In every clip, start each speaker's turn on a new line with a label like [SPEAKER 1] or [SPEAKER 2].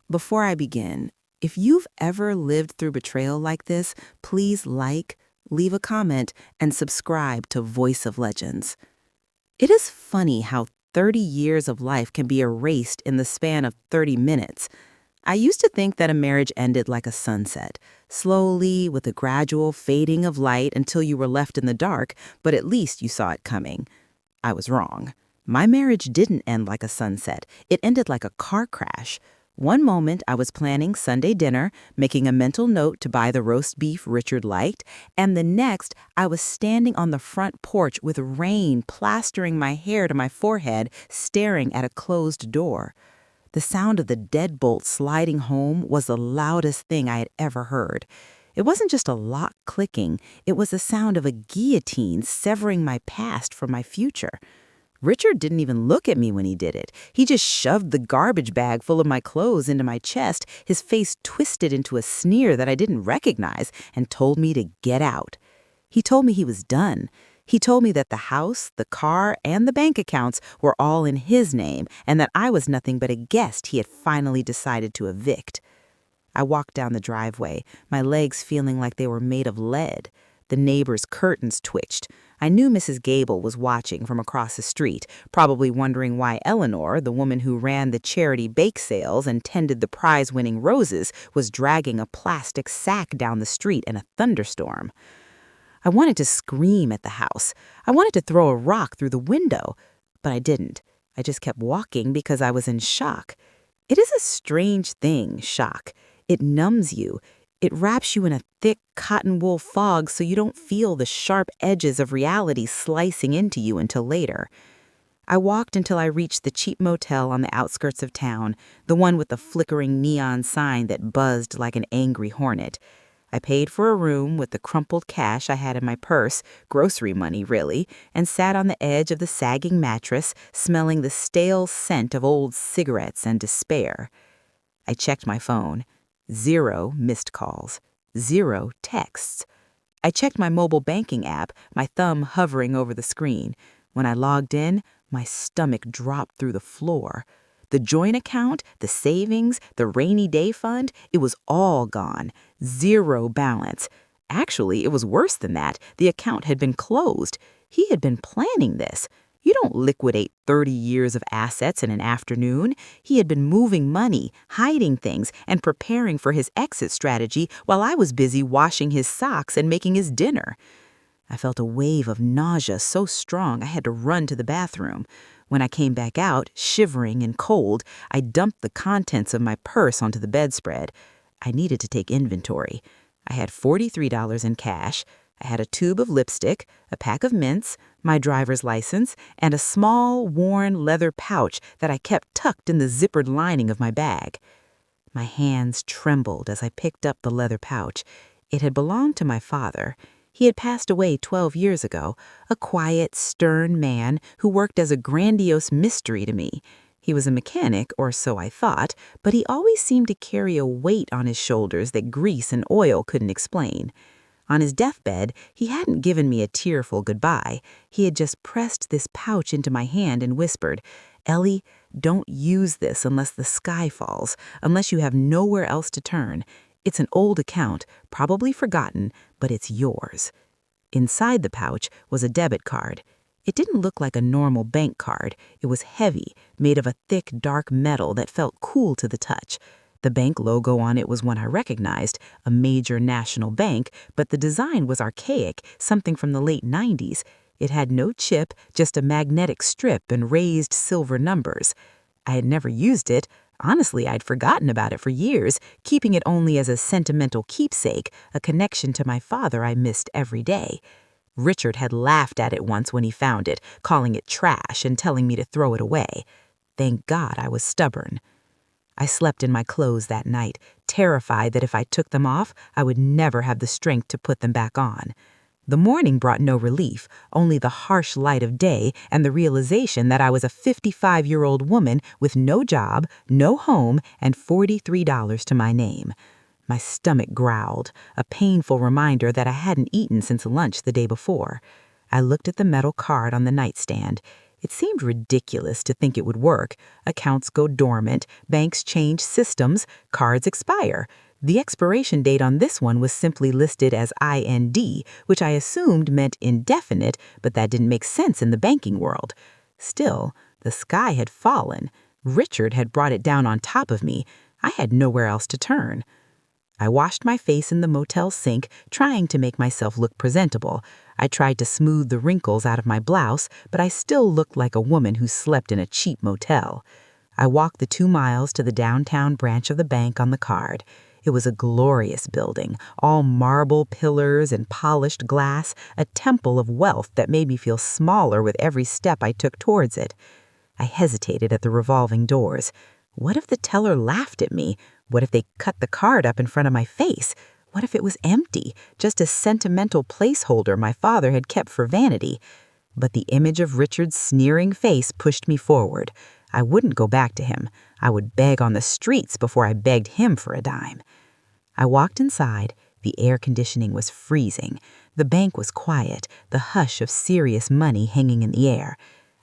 [SPEAKER 1] Before I begin, if you've ever lived through betrayal like this, please leave a comment, and subscribe to Voice of Legends. It is funny how 30 years of life can be erased in the span of 30 minutes. I used to think that a marriage ended like a sunset, slowly with a gradual fading of light until you were left in the dark, but at least you saw it coming. I was wrong. My marriage didn't end like a sunset. It ended like a car crash. One moment I was planning Sunday dinner, making a mental note to buy the roast beef Richard liked, and the next I was standing on the front porch with rain plastering my hair to my forehead, staring at a closed door. The sound of the deadbolt sliding home was the loudest thing I had ever heard. It wasn't just a lock clicking, it was the sound of a guillotine severing my past from my future. Richard didn't even look at me when he did it. He just shoved the garbage bag full of my clothes into my chest, his face twisted into a sneer that I didn't recognize, and told me to get out. He told me he was done. He told me that the house, the car, and the bank accounts were all in his name, and that I was nothing but a guest he had finally decided to evict. I walked down the driveway, my legs feeling like they were made of lead. The neighbor's curtains twitched. I knew Mrs. Gable was watching from across the street, probably wondering why Eleanor, the woman who ran the charity bake sales and tended the prize-winning roses, was dragging a plastic sack down the street in a thunderstorm. I wanted to scream at the house. I wanted to throw a rock through the window, but I didn't. I just kept walking because I was in shock. It is a strange thing, shock. It numbs you. It wraps you in a thick cotton wool fog so you don't feel the sharp edges of reality slicing into you until later. I walked until I reached the cheap motel on the outskirts of town, the one with the flickering neon sign that buzzed like an angry hornet. I paid for a room with the crumpled cash I had in my purse, grocery money really, and sat on the edge of the sagging mattress, smelling the stale scent of old cigarettes and despair. I checked my phone. 0 missed calls. 0 texts. I checked my mobile banking app, my thumb hovering over the screen. When I logged in, my stomach dropped through the floor. The joint account, the savings, the rainy day fund, it was all gone. 0 balance. Actually, it was worse than that. The account had been closed. He had been planning this. You don't liquidate 30 years of assets in an afternoon. He had been moving money, hiding things, and preparing for his exit strategy while I was busy washing his socks and making his dinner. I felt a wave of nausea so strong I had to run to the bathroom. When I came back out, shivering and cold, I dumped the contents of my purse onto the bedspread. I needed to take inventory. I had $43 in cash. I had a tube of lipstick, a pack of mints, my driver's license, and a small, worn leather pouch that I kept tucked in the zippered lining of my bag. My hands trembled as I picked up the leather pouch. It had belonged to my father. He had passed away 12 years ago, a quiet, stern man who worked as a grandiose mystery to me. He was a mechanic, or so I thought, but he always seemed to carry a weight on his shoulders that grease and oil couldn't explain. On his deathbed, he hadn't given me a tearful goodbye. He had just pressed this pouch into my hand and whispered, "Ellie, don't use this unless the sky falls, unless you have nowhere else to turn. It's an old account, probably forgotten, but it's yours." Inside the pouch was a debit card. It didn't look like a normal bank card. It was heavy, made of a thick, dark metal that felt cool to the touch. The bank logo on it was one I recognized, a major national bank, but the design was archaic, something from the late 90s. It had no chip, just a magnetic strip and raised silver numbers. I had never used it. Honestly, I'd forgotten about it for years, keeping it only as a sentimental keepsake, a connection to my father I missed every day. Richard had laughed at it once when he found it, calling it trash and telling me to throw it away. Thank God I was stubborn. I slept in my clothes that night, terrified that if I took them off, I would never have the strength to put them back on. The morning brought no relief, only the harsh light of day and the realization that I was a 55-year-old woman with no job, no home, and $43 to my name. My stomach growled, a painful reminder that I hadn't eaten since lunch the day before. I looked at the metal card on the nightstand. It seemed ridiculous to think it would work. Accounts go dormant, banks change systems, cards expire. The expiration date on this one was simply listed as IND, which I assumed meant indefinite, but that didn't make sense in the banking world. Still, the sky had fallen. Richard had brought it down on top of me. I had nowhere else to turn. I washed my face in the motel sink, trying to make myself look presentable. I tried to smooth the wrinkles out of my blouse, but I still looked like a woman who slept in a cheap motel. I walked the 2 miles to the downtown branch of the bank on the card. It was a glorious building, all marble pillars and polished glass, a temple of wealth that made me feel smaller with every step I took towards it. I hesitated at the revolving doors. What if the teller laughed at me? What if they cut the card up in front of my face? What if it was empty, just a sentimental placeholder my father had kept for vanity? But the image of Richard's sneering face pushed me forward. I wouldn't go back to him. I would beg on the streets before I begged him for a dime. I walked inside. The air conditioning was freezing. The bank was quiet, the hush of serious money hanging in the air.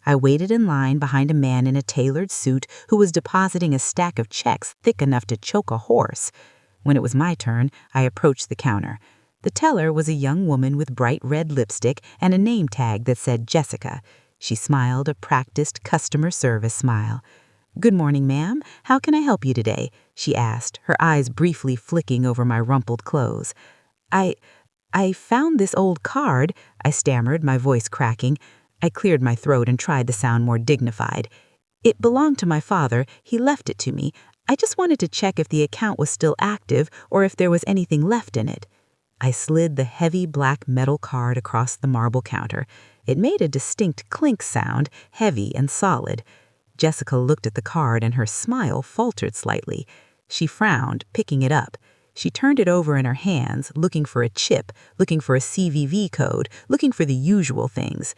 [SPEAKER 1] I waited in line behind a man in a tailored suit who was depositing a stack of checks thick enough to choke a horse. When it was my turn, I approached the counter. The teller was a young woman with bright red lipstick and a name tag that said Jessica. She smiled a practiced customer service smile. "Good morning, ma'am. How can I help you today?" she asked, her eyes briefly flicking over my rumpled clothes. I found this old card," I stammered, my voice cracking. I cleared my throat and tried to sound more dignified. "It belonged to my father. He left it to me. I just wanted to check if the account was still active or if there was anything left in it." I slid the heavy black metal card across the marble counter. It made a distinct clink sound, heavy and solid. Jessica looked at the card and her smile faltered slightly. She frowned, picking it up. She turned it over in her hands, looking for a chip, looking for a CVV code, looking for the usual things.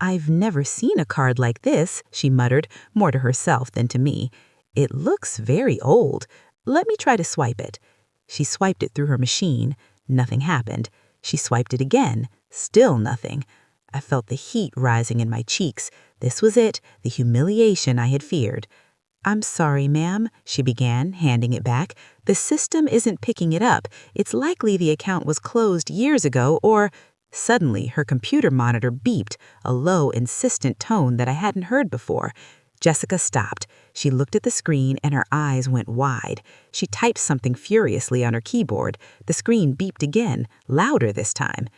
[SPEAKER 1] "I've never seen a card like this," she muttered, more to herself than to me. "It looks very old. Let me try to swipe it." She swiped it through her machine. Nothing happened. She swiped it again. Still nothing. I felt the heat rising in my cheeks. This was it, the humiliation I had feared. "I'm sorry, ma'am," she began, handing it back. "The system isn't picking it up. It's likely the account was closed years ago or—" Suddenly, her computer monitor beeped, a low, insistent tone that I hadn't heard before. Jessica stopped. She looked at the screen and her eyes went wide. She typed something furiously on her keyboard. The screen beeped again, louder this time.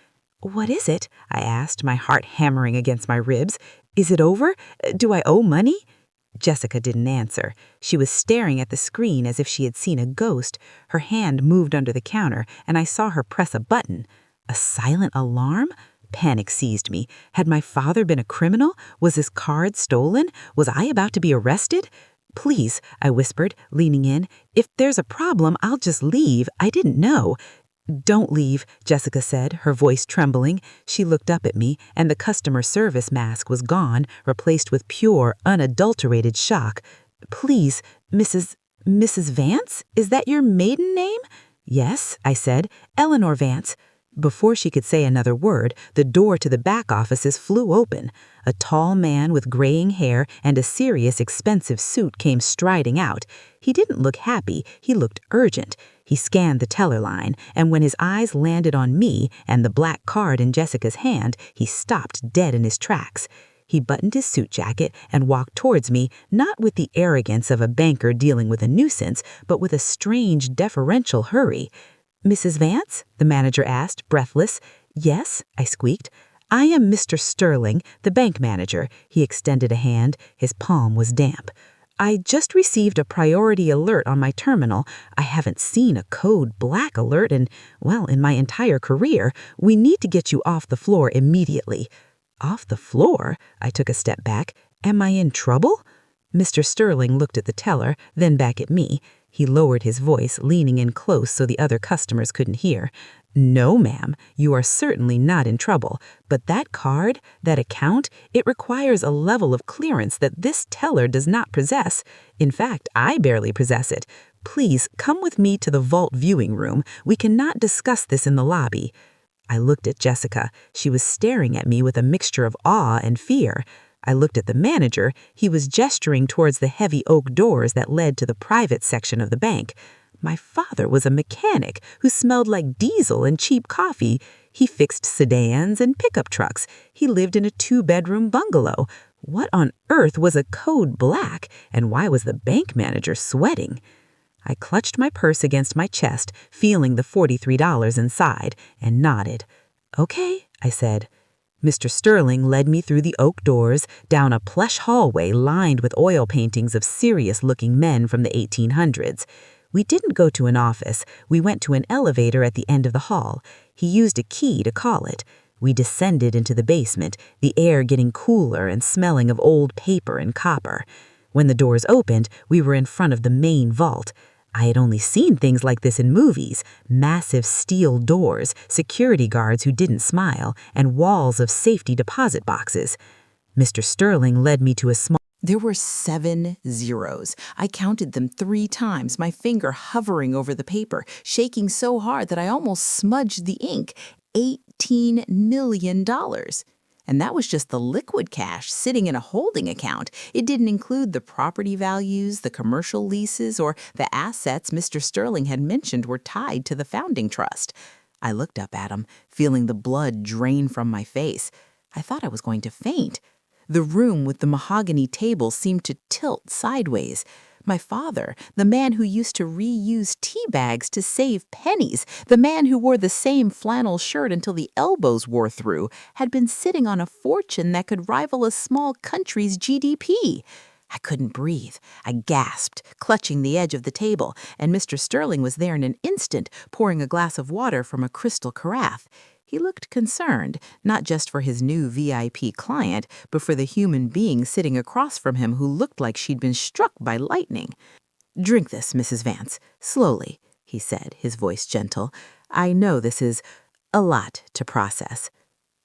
[SPEAKER 1] "What is it?" I asked, my heart hammering against my ribs. "Is it over? Do I owe money?" Jessica didn't answer. She was staring at the screen as if she had seen a ghost. Her hand moved under the counter, and I saw her press a button. A silent alarm? Panic seized me. Had my father been a criminal? Was his card stolen? Was I about to be arrested? "Please," I whispered, leaning in. "If there's a problem, I'll just leave. I didn't know." "Don't leave," Jessica said, her voice trembling. She looked up at me, and the customer service mask was gone, replaced with pure, unadulterated shock. "Please, Mrs. Vance? Is that your maiden name?" "Yes," I said. "Eleanor Vance." Before she could say another word, the door to the back offices flew open. A tall man with graying hair and a serious, expensive suit came striding out. He didn't look happy, he looked urgent. He scanned the teller line, and when his eyes landed on me and the black card in Jessica's hand, he stopped dead in his tracks. He buttoned his suit jacket and walked towards me, not with the arrogance of a banker dealing with a nuisance, but with a strange, deferential hurry. "Mrs. Vance?" the manager asked, breathless. "Yes," I squeaked. "I am Mr. Sterling, the bank manager." He extended a hand. His palm was damp. "I just received a priority alert on my terminal. I haven't seen a code black alert in my entire career. We need to get you off the floor immediately." "Off the floor?" I took a step back. "Am I in trouble?" Mr. Sterling looked at the teller, then back at me. He lowered his voice, leaning in close so the other customers couldn't hear. "No, ma'am, you are certainly not in trouble. But that card, that account, it requires a level of clearance that this teller does not possess. In fact, I barely possess it. Please come with me to the vault viewing room. We cannot discuss this in the lobby." I looked at Jessica. She was staring at me with a mixture of awe and fear. I looked at the manager. He was gesturing towards the heavy oak doors that led to the private section of the bank. My father was a mechanic who smelled like diesel and cheap coffee. He fixed sedans and pickup trucks. He lived in a 2-bedroom bungalow. What on earth was a code black, and why was the bank manager sweating? I clutched my purse against my chest, feeling the $43 inside, and nodded. "Okay," I said. Mr. Sterling led me through the oak doors, down a plush hallway lined with oil paintings of serious-looking men from the 1800s. We didn't go to an office. We went to an elevator at the end of the hall. He used a key to call it. We descended into the basement, the air getting cooler and smelling of old paper and copper. When the doors opened, we were in front of the main vault. I had only seen things like this in movies: massive steel doors, security guards who didn't smile, and walls of safety deposit boxes. Mr. Sterling led me to a small... There were 7 zeros. I counted them 3 times, my finger hovering over the paper, shaking so hard that I almost smudged the ink. $18 million. And that was just the liquid cash sitting in a holding account. It didn't include the property values, the commercial leases, or the assets Mr. Sterling had mentioned were tied to the founding trust. I looked up at him, feeling the blood drain from my face. I thought I was going to faint. The room with the mahogany table seemed to tilt sideways. My father, the man who used to reuse tea bags to save pennies, the man who wore the same flannel shirt until the elbows wore through, had been sitting on a fortune that could rival a small country's GDP. I couldn't breathe. I gasped, clutching the edge of the table, and Mr. Sterling was there in an instant, pouring a glass of water from a crystal carafe. He looked concerned, not just for his new VIP client, but for the human being sitting across from him who looked like she'd been struck by lightning. "Drink this, Mrs. Vance, slowly," he said, his voice gentle. "I know this is a lot to process."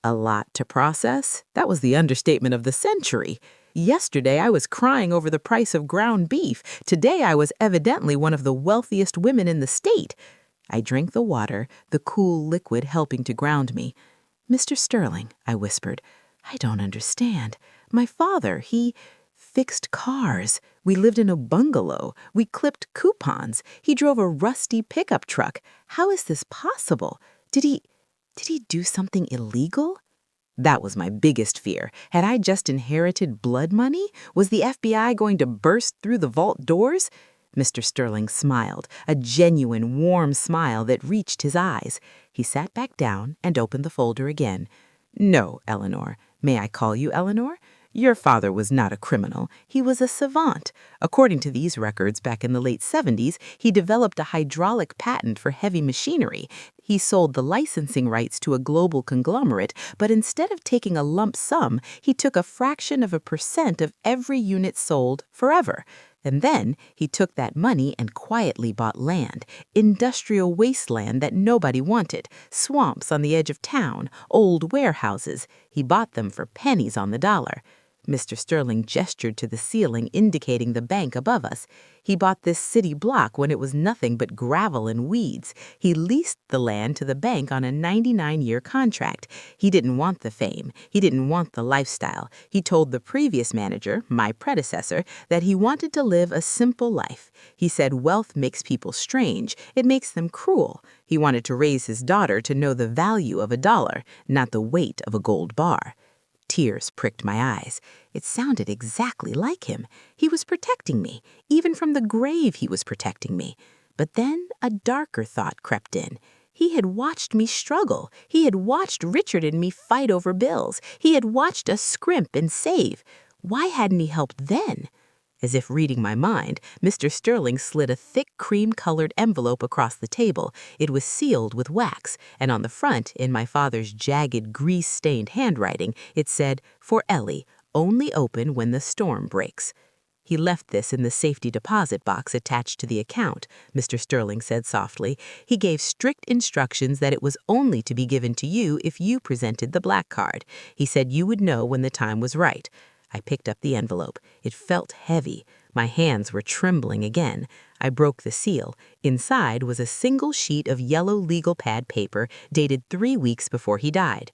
[SPEAKER 1] A lot to process? That was the understatement of the century. Yesterday, I was crying over the price of ground beef. Today, I was evidently one of the wealthiest women in the state. I drank the water, the cool liquid helping to ground me. "Mr. Sterling," I whispered, "I don't understand. My father, he fixed cars. We lived in a bungalow. We clipped coupons. He drove a rusty pickup truck. How is this possible? Did he do something illegal?" That was my biggest fear. Had I just inherited blood money? Was the FBI going to burst through the vault doors? Mr. Sterling smiled, a genuine, warm smile that reached his eyes. He sat back down and opened the folder again. "No, Eleanor. May I call you Eleanor? Your father was not a criminal. He was a savant. According to these records, back in the late 70s, he developed a hydraulic patent for heavy machinery. He sold the licensing rights to a global conglomerate, but instead of taking a lump sum, he took a fraction of a % of every unit sold forever. And then he took that money and quietly bought land, industrial wasteland that nobody wanted, swamps on the edge of town, old warehouses. He bought them for pennies on the dollar." Mr. Sterling gestured to the ceiling, indicating the bank above us. "He bought this city block when it was nothing but gravel and weeds. He leased the land to the bank on a 99-year contract. He didn't want the fame. He didn't want the lifestyle. He told the previous manager, my predecessor, that he wanted to live a simple life. He said wealth makes people strange. It makes them cruel. He wanted to raise his daughter to know the value of a dollar, not the weight of a gold bar." Tears pricked my eyes. It sounded exactly like him. He was protecting me. Even from the grave he was protecting me. But then a darker thought crept in. He had watched me struggle. He had watched Richard and me fight over bills. He had watched us scrimp and save. Why hadn't he helped then? As if reading my mind, Mr. Sterling slid a thick cream-colored envelope across the table. It was sealed with wax, and on the front, in my father's jagged, grease-stained handwriting, it said, "For Ellie, only open when the storm breaks." "He left this in the safety deposit box attached to the account," Mr. Sterling said softly. "He gave strict instructions that it was only to be given to you if you presented the black card. He said you would know when the time was right." I picked up the envelope. It felt heavy. My hands were trembling again. I broke the seal. Inside was a single sheet of yellow legal pad paper dated 3 weeks before he died.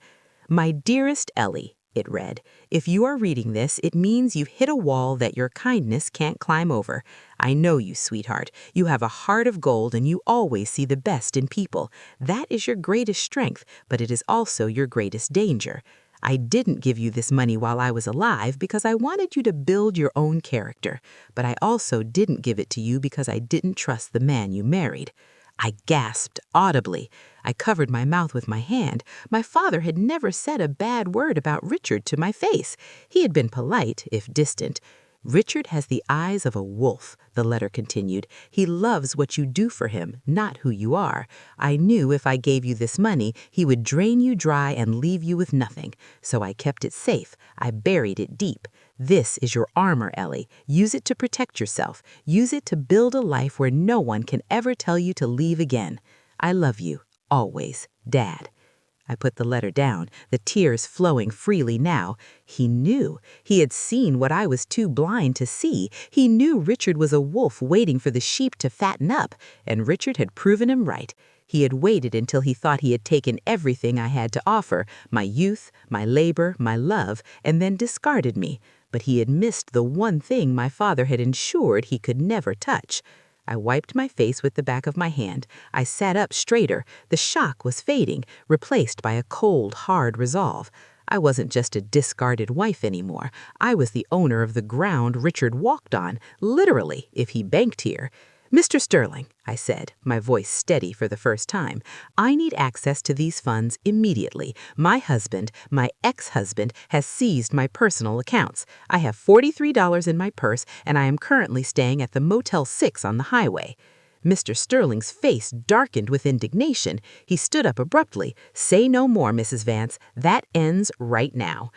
[SPEAKER 1] "My dearest Ellie,
[SPEAKER 2] it read. If you are reading this, it means you've hit a wall that your kindness can't climb over. I know you, sweetheart. You have a heart of gold and you always see the best in people. That is your greatest strength, but it is also your greatest danger. I didn't give you this money while I was alive because I wanted you to build your own character, but I also didn't give it to you because I didn't trust the man you married. I gasped audibly. I covered my mouth with my hand. My father had never said a bad word about Richard to my face. He had been polite, if distant. Richard has the eyes of a wolf, the letter continued. He loves what you do for him, not who you are. I knew if I gave you this money, he would drain you dry and leave you with nothing. So I kept it safe. I buried it deep. This is your armor, Ellie. Use it to protect yourself. Use it to build a life where no one can ever tell you to leave again. I love you, always, Dad. I put the letter down, the tears flowing freely now. He knew. He had seen what I was too blind to see. He knew Richard was a wolf waiting for the sheep to fatten up, and Richard had proven him right. He had waited until he thought he had taken everything I had to offer, my youth, my labor, my love, and then discarded me. But he had missed the one thing my father had ensured he could never touch. I wiped my face with the back of my hand. I sat up straighter. The shock was fading, replaced by a cold, hard resolve. I wasn't just a discarded wife anymore. I was the owner of the ground Richard walked on, literally, if he banked here. Mr. Sterling, I said, my voice steady for the first time, I need access to these funds immediately. My husband, my ex-husband, has seized my personal accounts. I have $43 in my purse, and I am currently staying at the Motel 6 on the highway. Mr. Sterling's face darkened with indignation. He stood up abruptly. Say no more, Mrs. Vance. That ends right now.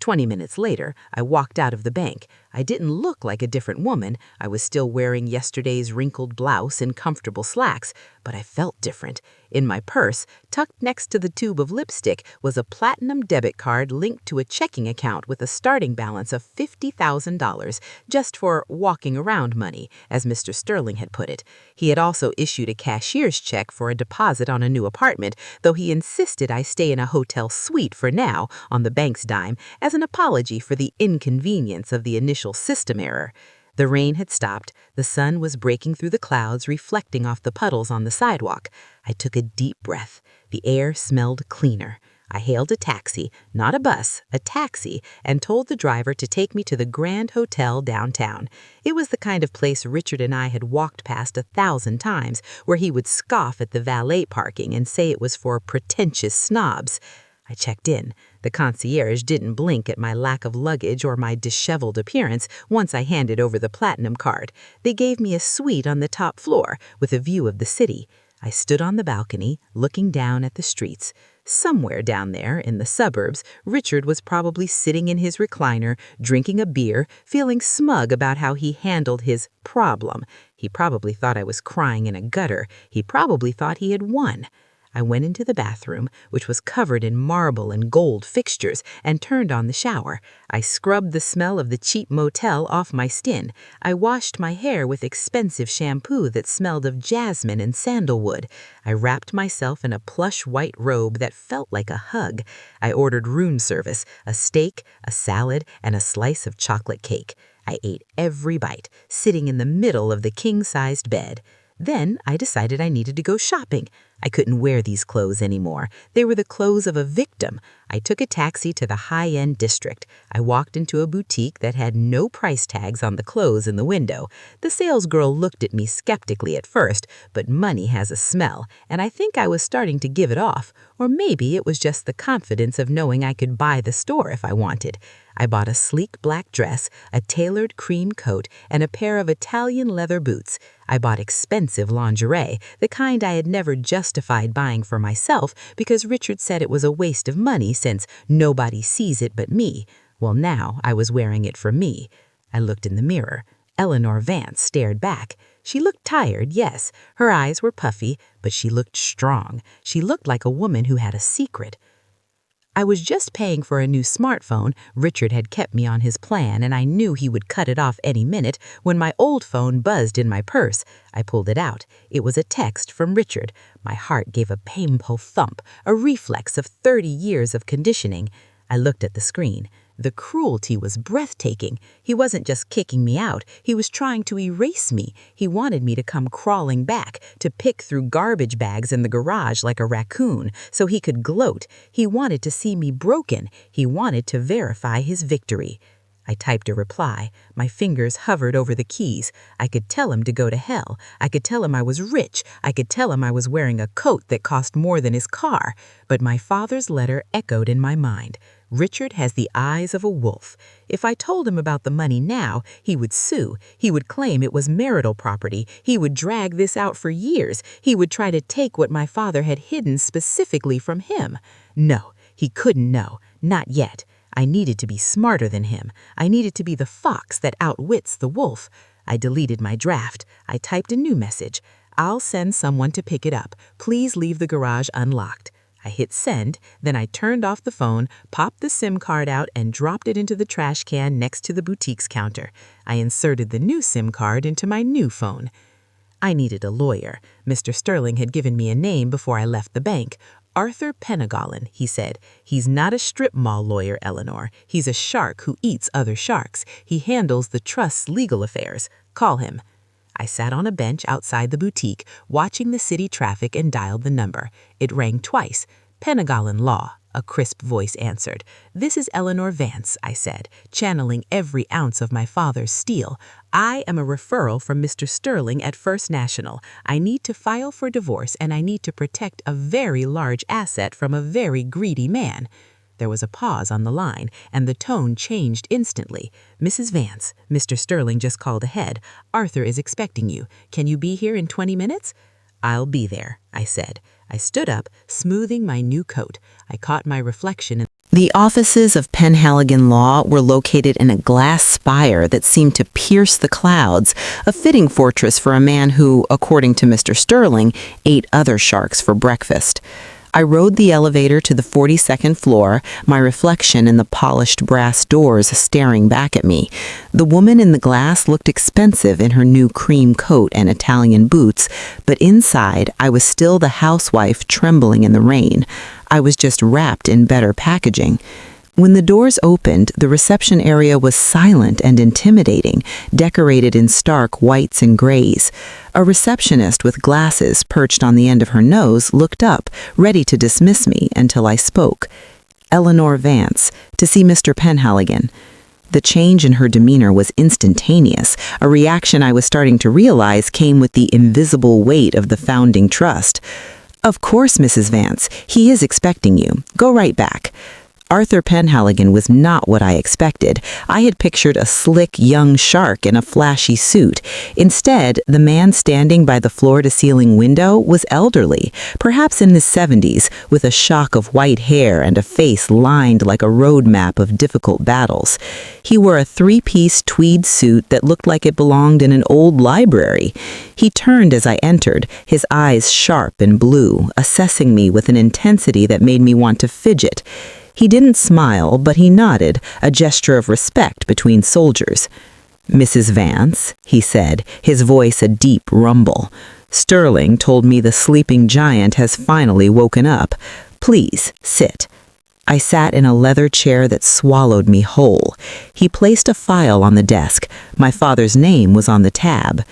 [SPEAKER 2] 20 minutes later, I walked out of the bank. I didn't look like a different woman. I was still wearing yesterday's wrinkled blouse and comfortable slacks, but I felt different. In my purse, tucked next to the tube of lipstick, was a platinum debit card linked to a checking account with a starting balance of $50,000, just for walking around money, as Mr. Sterling had put it. He had also issued a cashier's check for a deposit on a new apartment, though he insisted I stay in a hotel suite for now, on the bank's dime, as an apology for the inconvenience of the initial system error. The rain had stopped. The sun was breaking through the clouds, reflecting off the puddles on the sidewalk. I took a deep breath. The air smelled cleaner. I hailed a taxi, not a bus, a taxi, and told the driver to take me to the Grand Hotel downtown. It was the kind of place Richard and I had walked past 1,000 times, where he would scoff at the valet parking and say it was for pretentious snobs. I checked in. The concierge didn't blink at my lack of luggage or my disheveled appearance once I handed over the platinum card. They gave me a suite on the top floor with a view of the city. I stood on the balcony, looking down at the streets. Somewhere down there, in the suburbs, Richard was probably sitting in his recliner, drinking a beer, feeling smug about how he handled his problem. He probably thought I was crying in a gutter. He probably thought he had won. I went into the bathroom, which was covered in marble and gold fixtures, and turned on the shower. I scrubbed the smell of the cheap motel off my skin. I washed my hair with expensive shampoo that smelled of jasmine and sandalwood. I wrapped myself in a plush white robe that felt like a hug. I ordered room service, a steak, a salad, and a slice of chocolate cake. I ate every bite, sitting in the middle of the king-sized bed. Then I decided I needed to go shopping. I couldn't wear these clothes anymore. They were the clothes of a victim. I took a taxi to the high-end district. I walked into a boutique that had no price tags on the clothes in the window. The salesgirl looked at me skeptically at first, but money has a smell, and I think I was starting to give it off. Or maybe it was just the confidence of knowing I could buy the store if I wanted. I bought a sleek black dress, a tailored cream coat, and a pair of Italian leather boots. I bought expensive lingerie, the kind I had never justified buying for myself because Richard said it was a waste of money since nobody sees it but me. Well, now I was wearing it for me. I looked in the mirror. Eleanor Vance stared back. She looked tired, yes. Her eyes were puffy, but she looked strong. She looked like a woman who had a secret. I was just paying for a new smartphone. Richard had kept me on his plan, and I knew he would cut it off any minute when my old phone buzzed in my purse. I pulled it out. It was a text from Richard. My heart gave a painful thump, a reflex of 30 years of conditioning. I looked at the screen. The cruelty was breathtaking. He wasn't just kicking me out. He was trying to erase me. He wanted me to come crawling back, to pick through garbage bags in the garage like a raccoon, so he could gloat. He wanted to see me broken. He wanted to verify his victory. I typed a reply. My fingers hovered over the keys. I could tell him to go to hell. I could tell him I was rich. I could tell him I was wearing a coat that cost more than his car. But my father's letter echoed in my mind. Richard has the eyes of a wolf. If I told him about the money now, he would sue. He would claim it was marital property. He would drag this out for years. He would try to take what my father had hidden specifically from him. No, he couldn't know. Not yet. I needed to be smarter than him. I needed to be the fox that outwits the wolf. I deleted my draft. I typed a new message. I'll send someone to pick it up. Please leave the garage unlocked. I hit send, then I turned off the phone, popped the SIM card out, and dropped it into the trash can next to the boutique's counter. I inserted the new SIM card into my new phone. I needed a lawyer. Mr. Sterling had given me a name before I left the bank. Arthur Penagolin, he said. He's not a strip mall lawyer, Eleanor. He's a shark who eats other sharks. He handles the trust's legal affairs. Call him. I sat on a bench outside the boutique, watching the city traffic, and dialed the number. It rang twice. Penagolin Law, a crisp voice answered. This is Eleanor Vance, I said, channeling every ounce of my father's steel. I am a referral from Mr. Sterling at First National. I need to file for divorce, and I need to protect a very large asset from a very greedy man. There was a pause on the line, and the tone changed instantly. Mrs. Vance, Mr. Sterling just called ahead. Arthur is expecting you. Can you be here in 20 minutes? I'll be there, I said. I stood up, smoothing my new coat. I caught my reflection in
[SPEAKER 1] The offices of Penhaligon Law were located in a glass spire that seemed to pierce the clouds, a fitting fortress for a man who, according to Mr. Sterling, ate other sharks for breakfast. I rode the elevator to the 42nd floor, my reflection in the polished brass doors staring back at me. The woman in the glass looked expensive in her new cream coat and Italian boots, but inside I was still the housewife trembling in the rain. I was just wrapped in better packaging. When the doors opened, the reception area was silent and intimidating, decorated in stark whites and grays. A receptionist with glasses perched on the end of her nose looked up, ready to dismiss me until I spoke. Eleanor Vance, to see Mr. Penhaligon. The change in her demeanor was instantaneous. A reaction I was starting to realize came with the invisible weight of the founding trust. Of course, Mrs. Vance, he is expecting you. Go right back. Arthur Penhaligon was not what I expected. I had pictured a slick young shark in a flashy suit. Instead, the man standing by the floor-to-ceiling window was elderly, perhaps in his 70s, with a shock of white hair and a face lined like a road map of difficult battles. He wore a three-piece tweed suit that looked like it belonged in an old library. He turned as I entered, his eyes sharp and blue, assessing me with an intensity that made me want to fidget. He didn't smile, but he nodded, a gesture of respect between soldiers. Mrs. Vance, he said, his voice a deep rumble. Sterling told me the sleeping giant has finally woken up. Please, sit. I sat in a leather chair that swallowed me whole. He placed a file on the desk. My father's name was on the tab.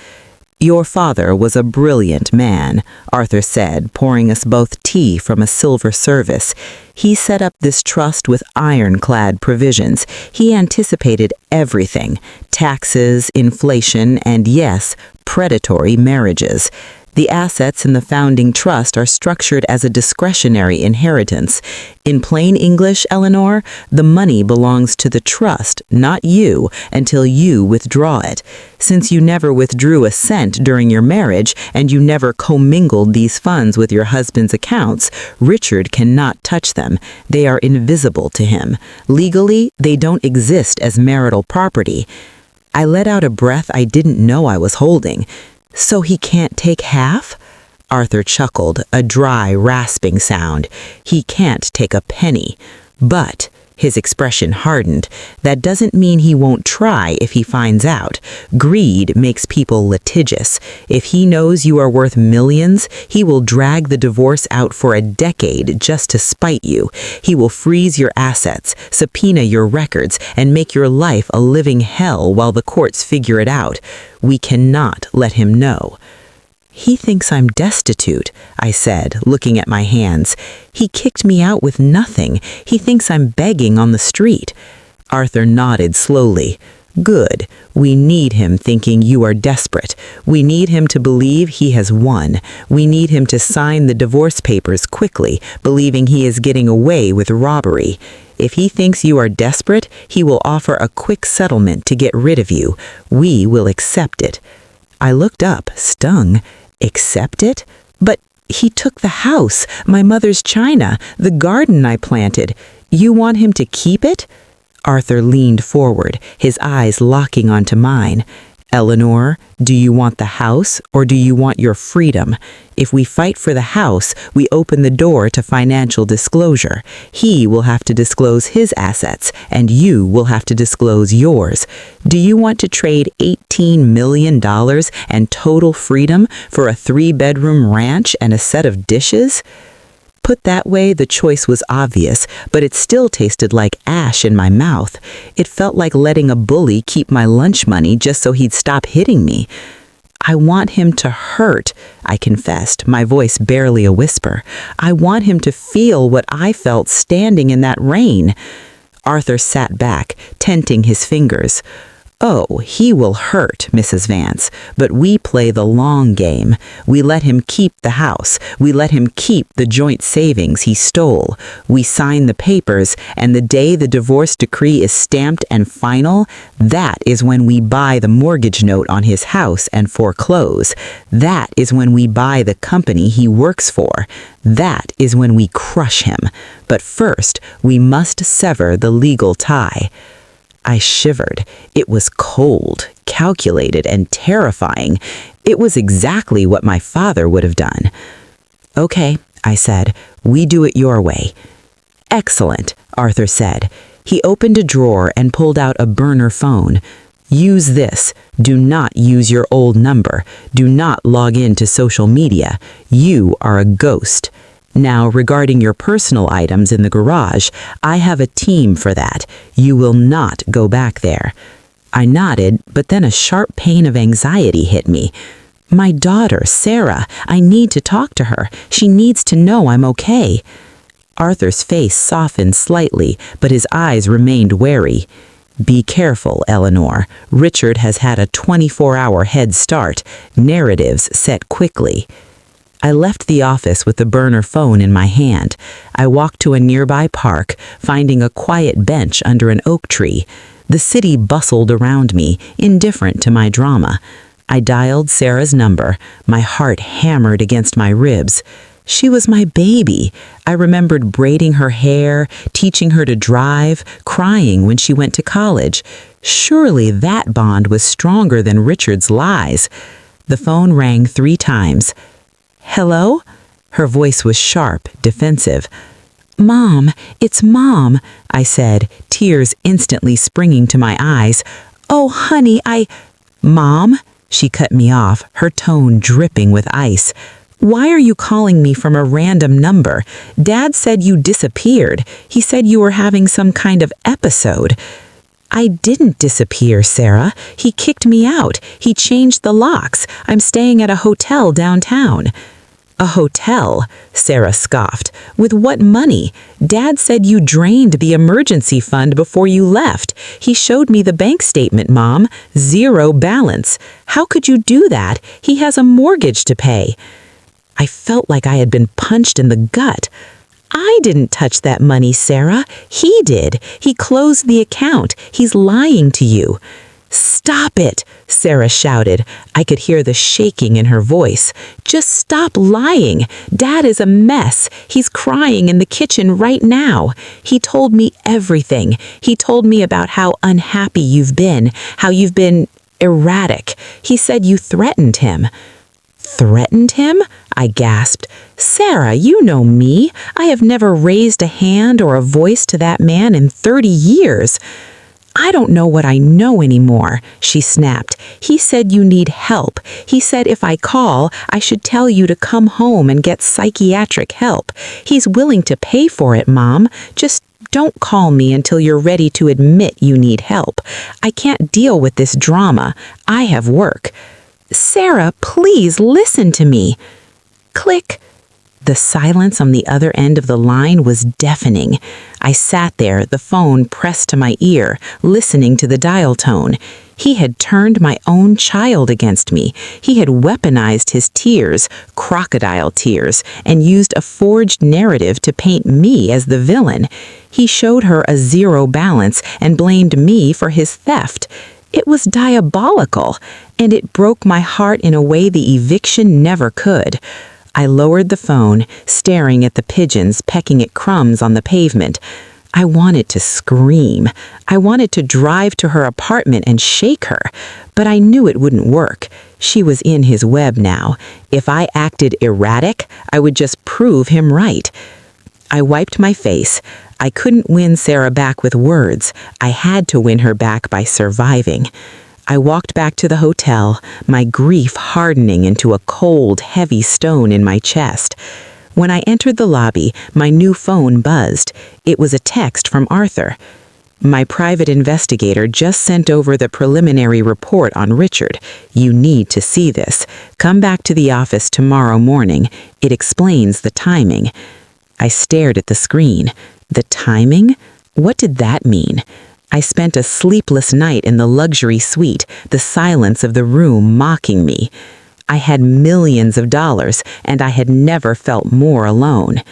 [SPEAKER 1] Your father was a brilliant man, Arthur said, pouring us both tea from a silver service. He set up this trust with ironclad provisions. He anticipated everything: taxes, inflation, and yes, predatory marriages. The assets in the founding trust are structured as a discretionary inheritance. In plain English, Eleanor, the money belongs to the trust, not you, until you withdraw it. Since you never withdrew a cent during your marriage and you never commingled these funds with your husband's accounts, Richard cannot touch them. They are invisible to him. Legally, they don't exist as marital property. I let out a breath I didn't know I was holding. So he can't take half? Arthur chuckled, a dry, rasping sound. He can't take a penny. But
[SPEAKER 2] His expression hardened. That doesn't mean he won't try if he finds out. Greed makes people litigious. If he knows you are worth millions, he will drag the divorce out for a decade just to spite you. He will freeze your assets, subpoena your records, and make your life a living hell while the courts figure it out. We cannot let him know. He thinks I'm destitute, I said, looking at my hands. He kicked me out with nothing. He thinks I'm begging on the street. Arthur nodded slowly. Good. We need him thinking you are desperate. We need him to believe he has won. We need him to sign the divorce papers quickly, believing he is getting away with robbery. If he thinks you are desperate, he will offer a quick settlement to get rid of you. We will accept it. I looked up, stung. Accept it? But he took the house, my mother's china, the garden I planted. You want him to keep it? Arthur leaned forward, his eyes locking onto mine. Eleanor, do you want the house or do you want your freedom? If we fight for the house, we open the door to financial disclosure. He will have to disclose his assets, and you will have to disclose yours. Do you want to trade $18 million and total freedom for a 3-bedroom ranch and a set of dishes? Put that way, the choice was obvious, but it still tasted like ash in my mouth. It felt like letting a bully keep my lunch money just so he'd stop hitting me. I want him to hurt, I confessed, my voice barely a whisper. I want him to feel what I felt standing in that rain. Arthur sat back, tenting his fingers. Oh, he will hurt, Mrs. Vance, but we play the long game. We let him keep the house. We let him keep the joint savings he stole. We sign the papers, and the day the divorce decree is stamped and final, that is when we buy the mortgage note on his house and foreclose. That is when we buy the company he works for. That is when we crush him. But first, we must sever the legal tie. I shivered. It was cold, calculated, and terrifying. It was exactly what my father would have done. Okay, I said, we do it your way. Excellent, Arthur said. He opened a drawer and pulled out a burner phone. Use this. Do not use your old number. Do not log into social media. You are a ghost. Now, regarding your personal items in the garage, I have a team for that. You will not go back there. I nodded, but then a sharp pain of anxiety hit me. My daughter, Sarah, I need to talk to her. She needs to know I'm okay. Arthur's face softened slightly, but his eyes remained wary. Be careful, Eleanor. Richard has had a 24-hour head start. Narratives set quickly. I left the office with the burner phone in my hand. I walked to a nearby park, finding a quiet bench under an oak tree. The city bustled around me, indifferent to my drama. I dialed Sarah's number. My heart hammered against my ribs. She was my baby. I remembered braiding her hair, teaching her to drive, crying when she went to college. Surely that bond was stronger than Richard's lies. The phone rang 3 times. Hello? Her voice was sharp, defensive. Mom, it's Mom, I said, tears instantly springing to my eyes. Oh, honey, Mom? She cut me off, her tone dripping with ice. Why are you calling me from a random number? Dad said you disappeared. He said you were having some kind of episode. I didn't disappear, Sarah. He kicked me out. He changed the locks. I'm staying at a hotel downtown. A hotel? Sarah scoffed. With what money? Dad said you drained the emergency fund before you left. He showed me the bank statement, Mom. 0 balance. How could you do that? He has a mortgage to pay. I felt like I had been punched in the gut. I didn't touch that money, Sarah. He did. He closed the account. He's lying to you. Stop it, Sarah shouted. I could hear the shaking in her voice. Just stop lying. Dad is a mess. He's crying in the kitchen right now. He told me everything. He told me about how unhappy you've been, how you've been erratic. He said you threatened him. Threatened him? I gasped. Sarah, you know me. I have never raised a hand or a voice to that man in 30 years. I don't know what I know anymore, she snapped. He said you need help. He said if I call, I should tell you to come home and get psychiatric help. He's willing to pay for it, Mom. Just don't call me until you're ready to admit you need help. I can't deal with this drama. I have work. Sarah, please listen to me. Click. The silence on the other end of the line was deafening. I sat there, the phone pressed to my ear, listening to the dial tone. He had turned my own child against me. He had weaponized his tears, crocodile tears, and used a forged narrative to paint me as the villain. He showed her a zero balance and blamed me for his theft. It was diabolical, and it broke my heart in a way the eviction never could. I lowered the phone, staring at the pigeons pecking at crumbs on the pavement. I wanted to scream. I wanted to drive to her apartment and shake her, but I knew it wouldn't work. She was in his web now. If I acted erratic, I would just prove him right. I wiped my face. I couldn't win Sarah back with words. I had to win her back by surviving. I walked back to the hotel, my grief hardening into a cold, heavy stone in my chest. When I entered the lobby, my new phone buzzed. It was a text from Arthur. My private investigator just sent over the preliminary report on Richard. You need to see this. Come back to the office tomorrow morning. It explains the timing. I stared at the screen. The timing? What did that mean? I spent a sleepless night in the luxury suite, the silence of the room mocking me. I had millions of dollars, and I had never felt more alone.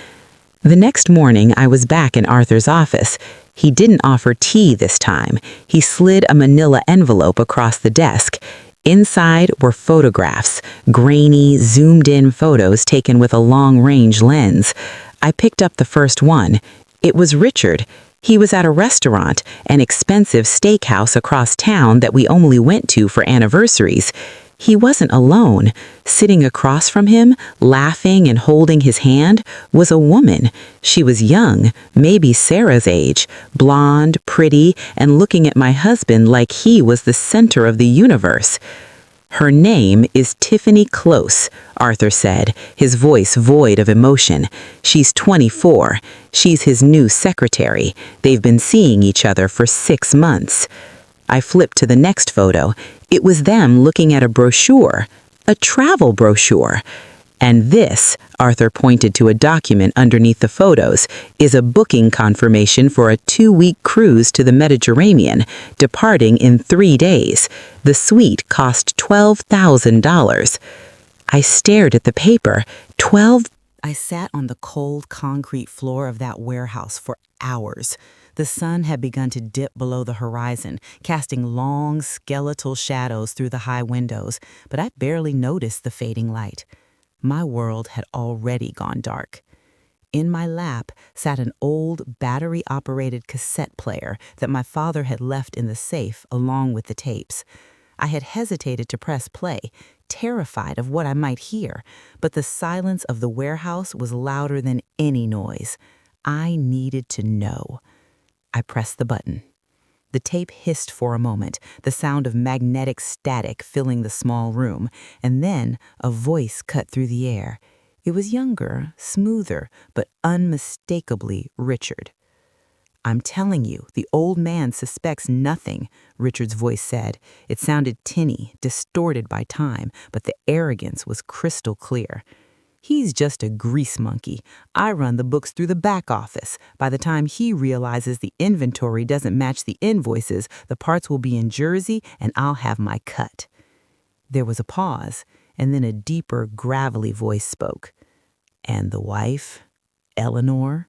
[SPEAKER 2] The next morning, I was back in Arthur's office. He didn't offer tea this time. He slid a manila envelope across the desk. Inside were photographs, grainy, zoomed-in photos taken with a long-range lens. I picked up the first one. It was Richard. He was at a restaurant, an expensive steakhouse across town that we only went to for anniversaries. He wasn't alone. Sitting across from him, laughing and holding his hand, was a woman. She was young, maybe Sarah's age, blonde, pretty, and looking at my husband like he was the center of the universe. Her name is Tiffany Close, Arthur said, his voice void of emotion. She's 24. She's his new secretary. They've been seeing each other for 6 months. I flipped to the next photo. It was them looking at a brochure, a travel brochure. And this, Arthur pointed to a document underneath the photos, is a booking confirmation for a 2-week cruise to the Mediterranean, departing in 3 days. The suite cost $12,000. I stared at the paper. I sat on the cold concrete floor of that warehouse for hours. The sun had begun to dip below the horizon, casting long, skeletal shadows through the high windows, but I barely noticed the fading light. My world had already gone dark. In my lap sat an old battery-operated cassette player that my father had left in the safe along with the tapes. I had hesitated to press play, terrified of what I might hear, but the silence of the warehouse was louder than any noise. I needed to know. I pressed the button. The tape hissed for a moment, the sound of magnetic static filling the small room, and then a voice cut through the air. It was younger, smoother, but unmistakably Richard. I'm telling you, the old man suspects nothing, Richard's voice said. It sounded tinny, distorted by time, but the arrogance was crystal clear. He's just a grease monkey. I run the books through the back office. By the time he realizes the inventory doesn't match the invoices, the parts will be in Jersey and I'll have my cut. There was a pause, and then a deeper, gravelly voice spoke. And the wife? Eleanor?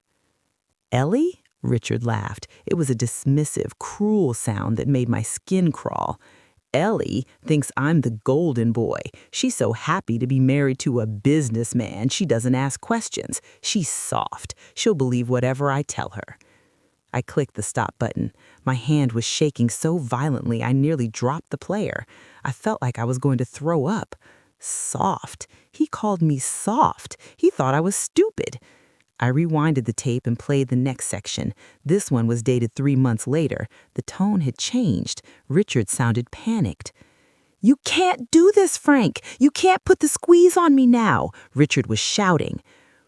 [SPEAKER 2] Ellie? Richard laughed. It was a dismissive, cruel sound that made my skin crawl. Ellie thinks I'm the golden boy. She's so happy to be married to a businessman, she doesn't ask questions. She's soft. She'll believe whatever I tell her. I clicked the stop button. My hand was shaking so violently I nearly dropped the player. I felt like I was going to throw up.
[SPEAKER 1] Soft. He called me soft. He thought I was stupid. I rewinded the tape and played the next section. This one was dated 3 months later. The tone had changed. Richard sounded panicked. "You can't do this, Frank. You can't put the squeeze on me now," Richard was shouting.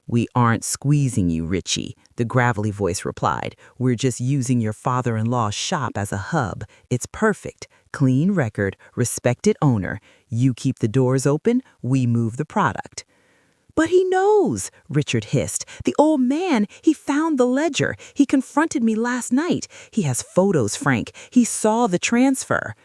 [SPEAKER 1] "We aren't squeezing you, Richie," the gravelly voice replied. "We're just using your father-in-law's shop as a hub. It's perfect. Clean record, respected owner. You keep the doors open, we move the product." "But he knows," Richard hissed. "The old man, he found the ledger. He confronted me last night. He has photos, Frank. He saw the transfer."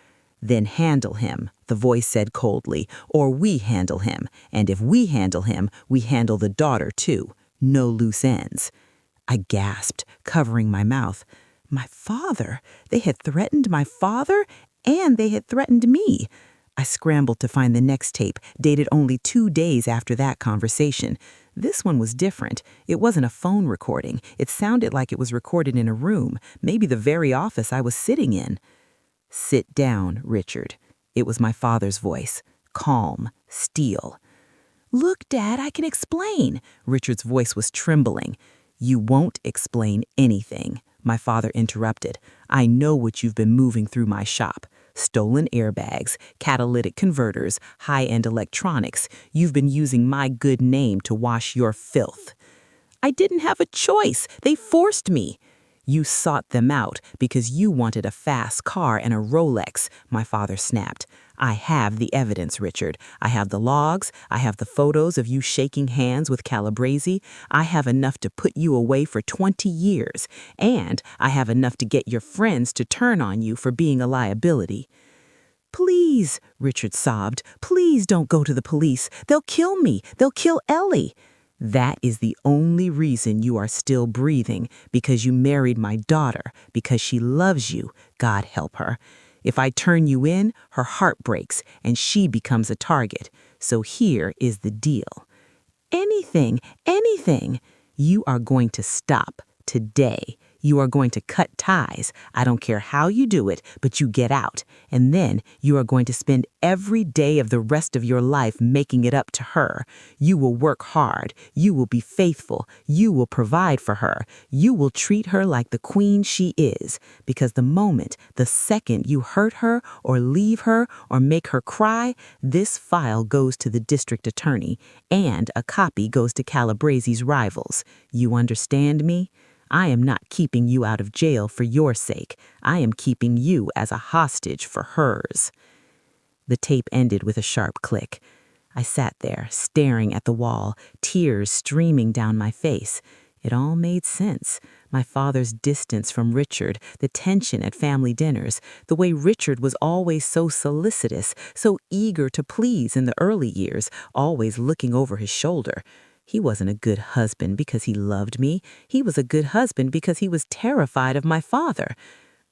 [SPEAKER 1] "Then handle him," the voice said coldly, "or we handle him. And if we handle him, we handle the daughter too. No loose ends." I gasped, covering my mouth. My father? They had threatened my father, and they had threatened me. I scrambled to find the next tape, dated only 2 days after that conversation. This one was different. It wasn't a phone recording. It sounded like it was recorded in a room, maybe the very office I was sitting in. "Sit down, Richard." It was my father's voice, calm, steel. "Look, Dad, I can explain." Richard's voice was trembling. "You won't explain anything," my father interrupted. "I know what you've been moving through my shop. Stolen airbags, catalytic converters, high-end electronics. You've been using my good name to wash your filth." "I didn't have a choice. They forced me." "You sought them out because you wanted a fast car and a Rolex," my father snapped. "I have the evidence, Richard. I have the logs. I have the photos of you shaking hands with Calabrese. I have enough to put you away for 20 years. And I have enough to get your friends to turn on you for being a liability." "Please," Richard sobbed, "please don't go to the police. They'll kill me. They'll kill Ellie." "That is the only reason you are still breathing, because you married my daughter, because she loves you, God help her. If I turn you in, her heart breaks and she becomes a target. So here is the deal. Anything, anything. You are going to stop today. You are going to cut ties. I don't care how you do it, but you get out. And then you are going to spend every day of the rest of your life making it up to her. You will work hard. You will be faithful. You will provide for her. You will treat her like the queen she is. Because the second you hurt her or leave her or make her cry, this file goes to the district attorney, and a copy goes to Calabrese's rivals. You understand me? I am not keeping you out of jail for your sake. I am keeping you as a hostage for hers." The tape ended with a sharp click. I sat there, staring at the wall, tears streaming down my face. It all made sense. My father's distance from Richard, the tension at family dinners, the way Richard was always so solicitous, so eager to please in the early years, always looking over his shoulder. He wasn't a good husband because he loved me. He was a good husband because he was terrified of my father.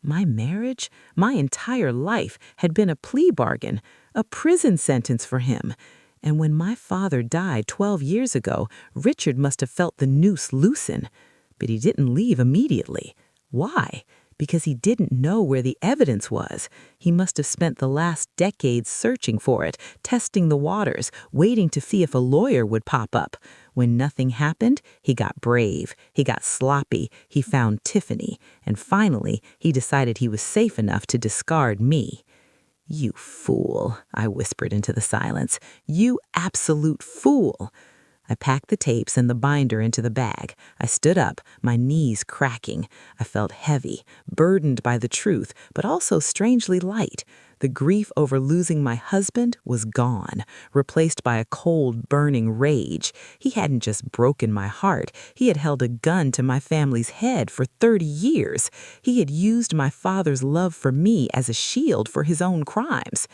[SPEAKER 1] My marriage, my entire life had been a plea bargain, a prison sentence for him. And when my father died 12 years ago, Richard must have felt the noose loosen. But he didn't leave immediately. Why? Because he didn't know where the evidence was. He must have spent the last decades searching for it, testing the waters, waiting to see if a lawyer would pop up. When nothing happened, he got brave, he got sloppy, he found Tiffany, and finally he decided he was safe enough to discard me. "You fool," I whispered into the silence. "You absolute fool." I packed the tapes and the binder into the bag. I stood up, my knees cracking. I felt heavy, burdened by the truth, but also strangely light. The grief over losing my husband was gone, replaced by a cold, burning rage. He hadn't just broken my heart. He had held a gun to my family's head for 30 years. He had used my father's love for me as a shield for his own crimes.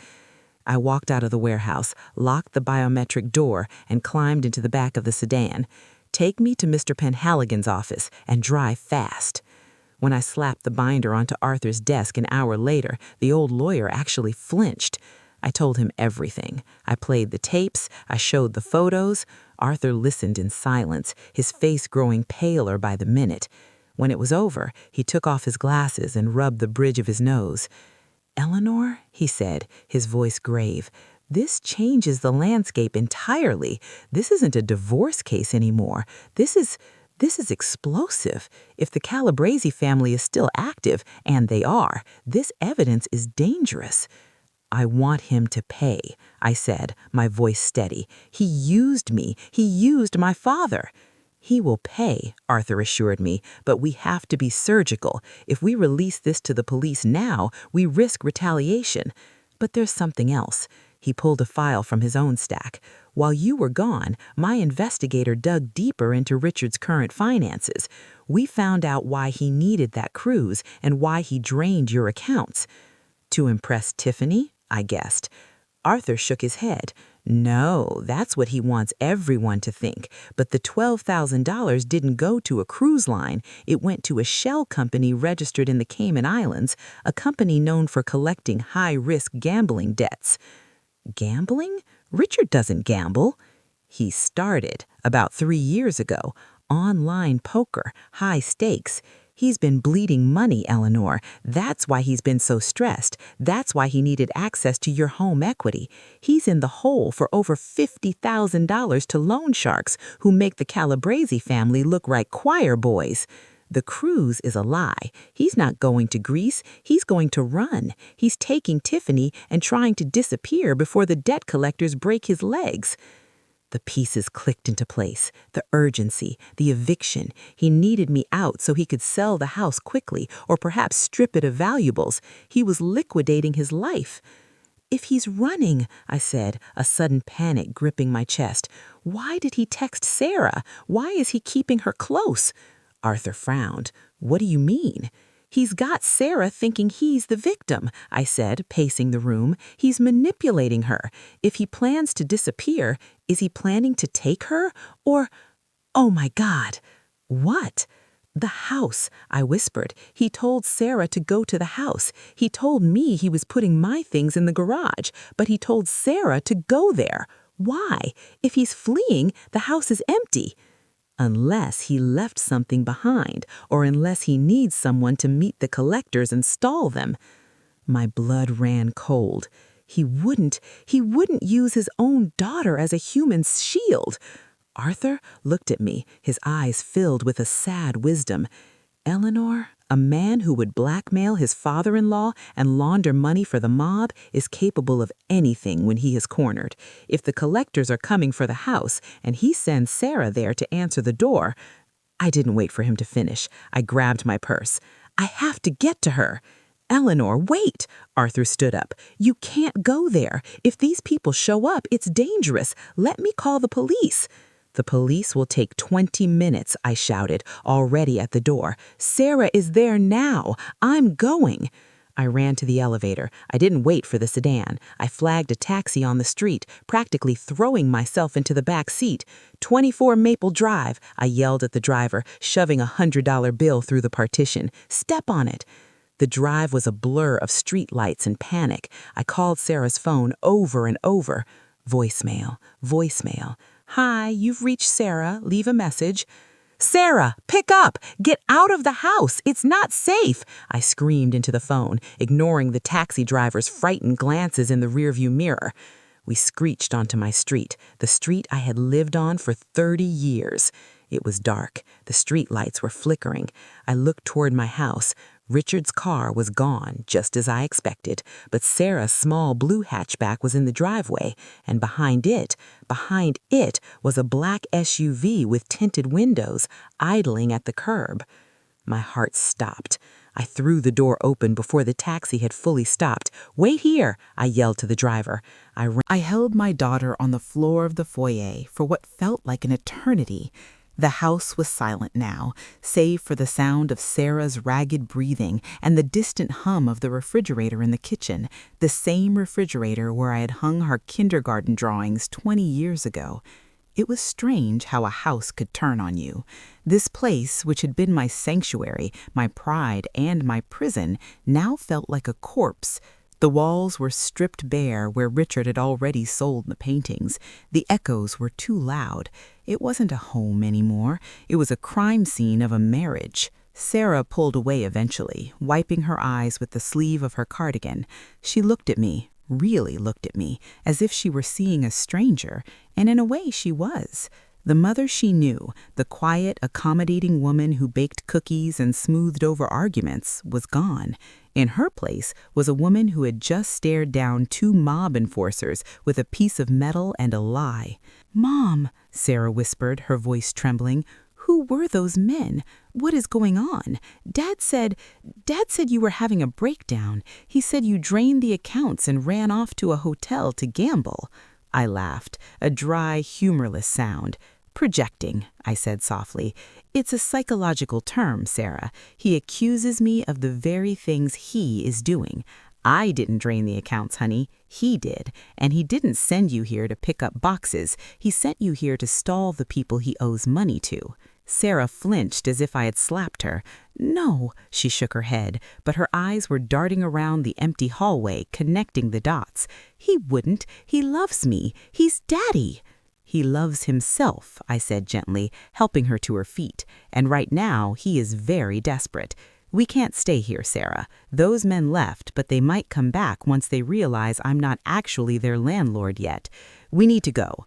[SPEAKER 1] I walked out of the warehouse, locked the biometric door, and climbed into the back of the sedan. "Take me to Mr. Penhaligon's office and drive fast." When I slapped the binder onto Arthur's desk an hour later, the old lawyer actually flinched. I told him everything. I played the tapes. I showed the photos. Arthur listened in silence, his face growing paler by the minute. When it was over, he took off his glasses and rubbed the bridge of his nose. "Eleanor," he said, his voice grave,
[SPEAKER 2] This changes the landscape entirely. This isn't a divorce case anymore. This is explosive. If the Calabrese family is still active, and they are, this evidence is dangerous. I want him to pay, I said, my voice steady. He used me. He used my father. He will pay, Arthur assured me, but we have to be surgical. If we release this to the police now, we risk retaliation. But there's something else. He pulled a file from his own stack. While you were gone, my investigator dug deeper into Richard's current finances. We found out why he needed that cruise and why he drained your accounts. To impress Tiffany, I guessed. Arthur shook his head. No, that's what he wants everyone to think. But the $12,000 didn't go to a cruise line. It went to a shell company registered in the Cayman Islands, a company known for collecting high-risk gambling debts. Gambling? Richard doesn't gamble. He started about 3 years ago. Online poker, high stakes. He's been bleeding money, Eleanor. That's why he's been so stressed. That's why he needed access to your home equity. He's in the hole for over $50,000 to loan sharks who make the Calabrese family look like choir boys. The cruise is a lie. He's not going to Greece. He's going to run. He's taking Tiffany and trying to disappear before the debt collectors break his legs. The pieces clicked into place. The urgency, the eviction. He needed me out so he could sell the house quickly or perhaps strip it of valuables. He was liquidating his life. If he's running, I said, a sudden panic gripping my chest. Why did he text Sarah? Why is he keeping her close? Arthur frowned. What do you mean? He's got Sarah thinking he's the victim, I said, pacing the room. He's manipulating her. If he plans to disappear, is he planning to take her? Or, oh my God, what? The house, I whispered. He told Sarah to go to the house. He told me he was putting my things in the garage, but he told Sarah to go there. Why? If he's fleeing, the house is empty. Unless he left something behind, or unless he needs someone to meet the collectors and stall them. My blood ran cold. He wouldn't use his own daughter as a human shield. Arthur looked at me, his eyes filled with a sad wisdom. Eleanor, a man who would blackmail his father-in-law and launder money for the mob is capable of anything when he is cornered. If the collectors are coming for the house and he sends Sarah there to answer the door... I didn't wait for him to finish. I grabbed my purse. I have to get to her. Eleanor, wait! Arthur stood up. You can't go there. If these people show up, it's dangerous. Let me call the police. The police will take 20 minutes, I shouted, already at the door. Sarah is there now. I'm going. I ran to the elevator. I didn't wait for the sedan. I flagged a taxi on the street, practically throwing myself into the back seat. 24 Maple Drive, I yelled at the driver, shoving a $100 bill through the partition. Step on it. The drive was a blur of streetlights and panic. I called Sarah's phone over and over. Voicemail, voicemail. Hi, you've reached Sarah. Leave a message. Sarah, pick up! Get out of the house! It's not safe! I screamed into the phone, ignoring the taxi driver's frightened glances in the rearview mirror. We screeched onto my street, the street I had lived on for 30 years. It was dark. The street lights were flickering. I looked toward my house. Richard's car was gone, just as I expected, but Sarah's small blue hatchback was in the driveway, and behind it was a black SUV with tinted windows, idling at the curb. My heart stopped. I threw the door open before the taxi had fully stopped. Wait here, I yelled to the driver. I held my daughter on the floor of the foyer for what felt like an eternity. The house was silent now, save for the sound of Sarah's ragged breathing and the distant hum of the refrigerator in the kitchen, the same refrigerator where I had hung her kindergarten drawings 20 years ago. It was strange how a house could turn on you. This place, which had been my sanctuary, my pride, and my prison, now felt like a corpse. The walls were stripped bare where Richard had already sold the paintings. The echoes were too loud. It wasn't a home anymore. It was a crime scene of a marriage. Sarah pulled away eventually, wiping her eyes with the sleeve of her cardigan. She looked at me,
[SPEAKER 1] really looked at me, as if she were seeing a stranger, and in a way she was. The mother she knew, the quiet, accommodating woman who baked cookies and smoothed over arguments, was gone. In her place was a woman who had just stared down 2 mob enforcers with a piece of metal and a lie. "Mom," Sarah whispered, her voice trembling, "who were those men? What is going on? Dad said you were having a breakdown. He said you drained the accounts and ran off to a hotel to gamble." I laughed, a dry, humorless sound. "Projecting," I said softly. "It's a psychological term, Sarah. He accuses me of the very things he is doing. I didn't drain the accounts, honey. He did. And he didn't send you here to pick up boxes. He sent you here to stall the people he owes money to." Sarah flinched as if I had slapped her. "No," she shook her head, but her eyes were darting around the empty hallway, connecting the dots. "He wouldn't. He loves me. He's Daddy." "He loves himself," I said gently, helping her to her feet. "And right now, he is very desperate. We can't stay here, Sarah. Those men left, but they might come back once they realize I'm not actually their landlord yet. We need to go."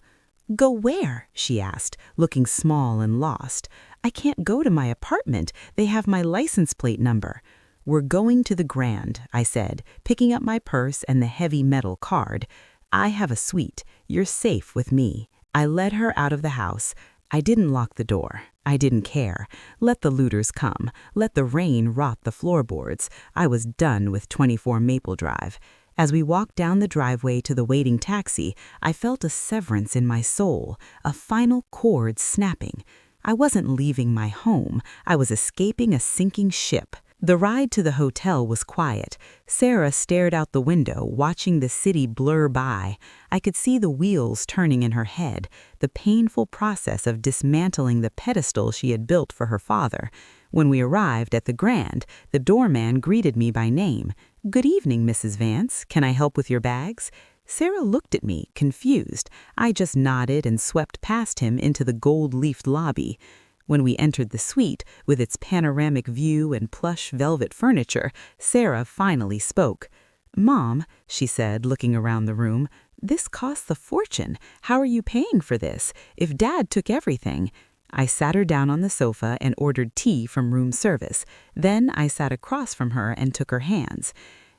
[SPEAKER 1] "Go where?" she asked, looking small and lost. "I can't go to my apartment. They have my license plate number." "We're going to the Grand," I said, picking up my purse and the heavy metal card. "I have a suite. You're safe with me." I led her out of the house. I didn't lock the door. I didn't care. Let the looters come. Let the rain rot the floorboards. I was done with 24 Maple Drive. As we walked down the driveway to the waiting taxi, I felt a severance in my soul, a final chord snapping. I wasn't leaving my home. I was escaping a sinking ship. The ride to the hotel was quiet. Sarah stared out the window, watching the city blur by. I could see the wheels turning in her head, the painful process of dismantling the pedestal she had built for her father. When we arrived at the Grand, the doorman greeted me by name. "Good evening, Mrs. Vance. Can I help with your bags?" Sarah looked at me, confused. I just nodded and swept past him into the gold-leafed lobby. When we entered the suite, with its panoramic view and plush velvet furniture, Sarah finally spoke. "Mom," she said, looking around the room, "this costs a fortune. How are you paying for this? If Dad took everything—" I sat her down on the sofa and ordered tea from room service. Then I sat across from her and took her hands.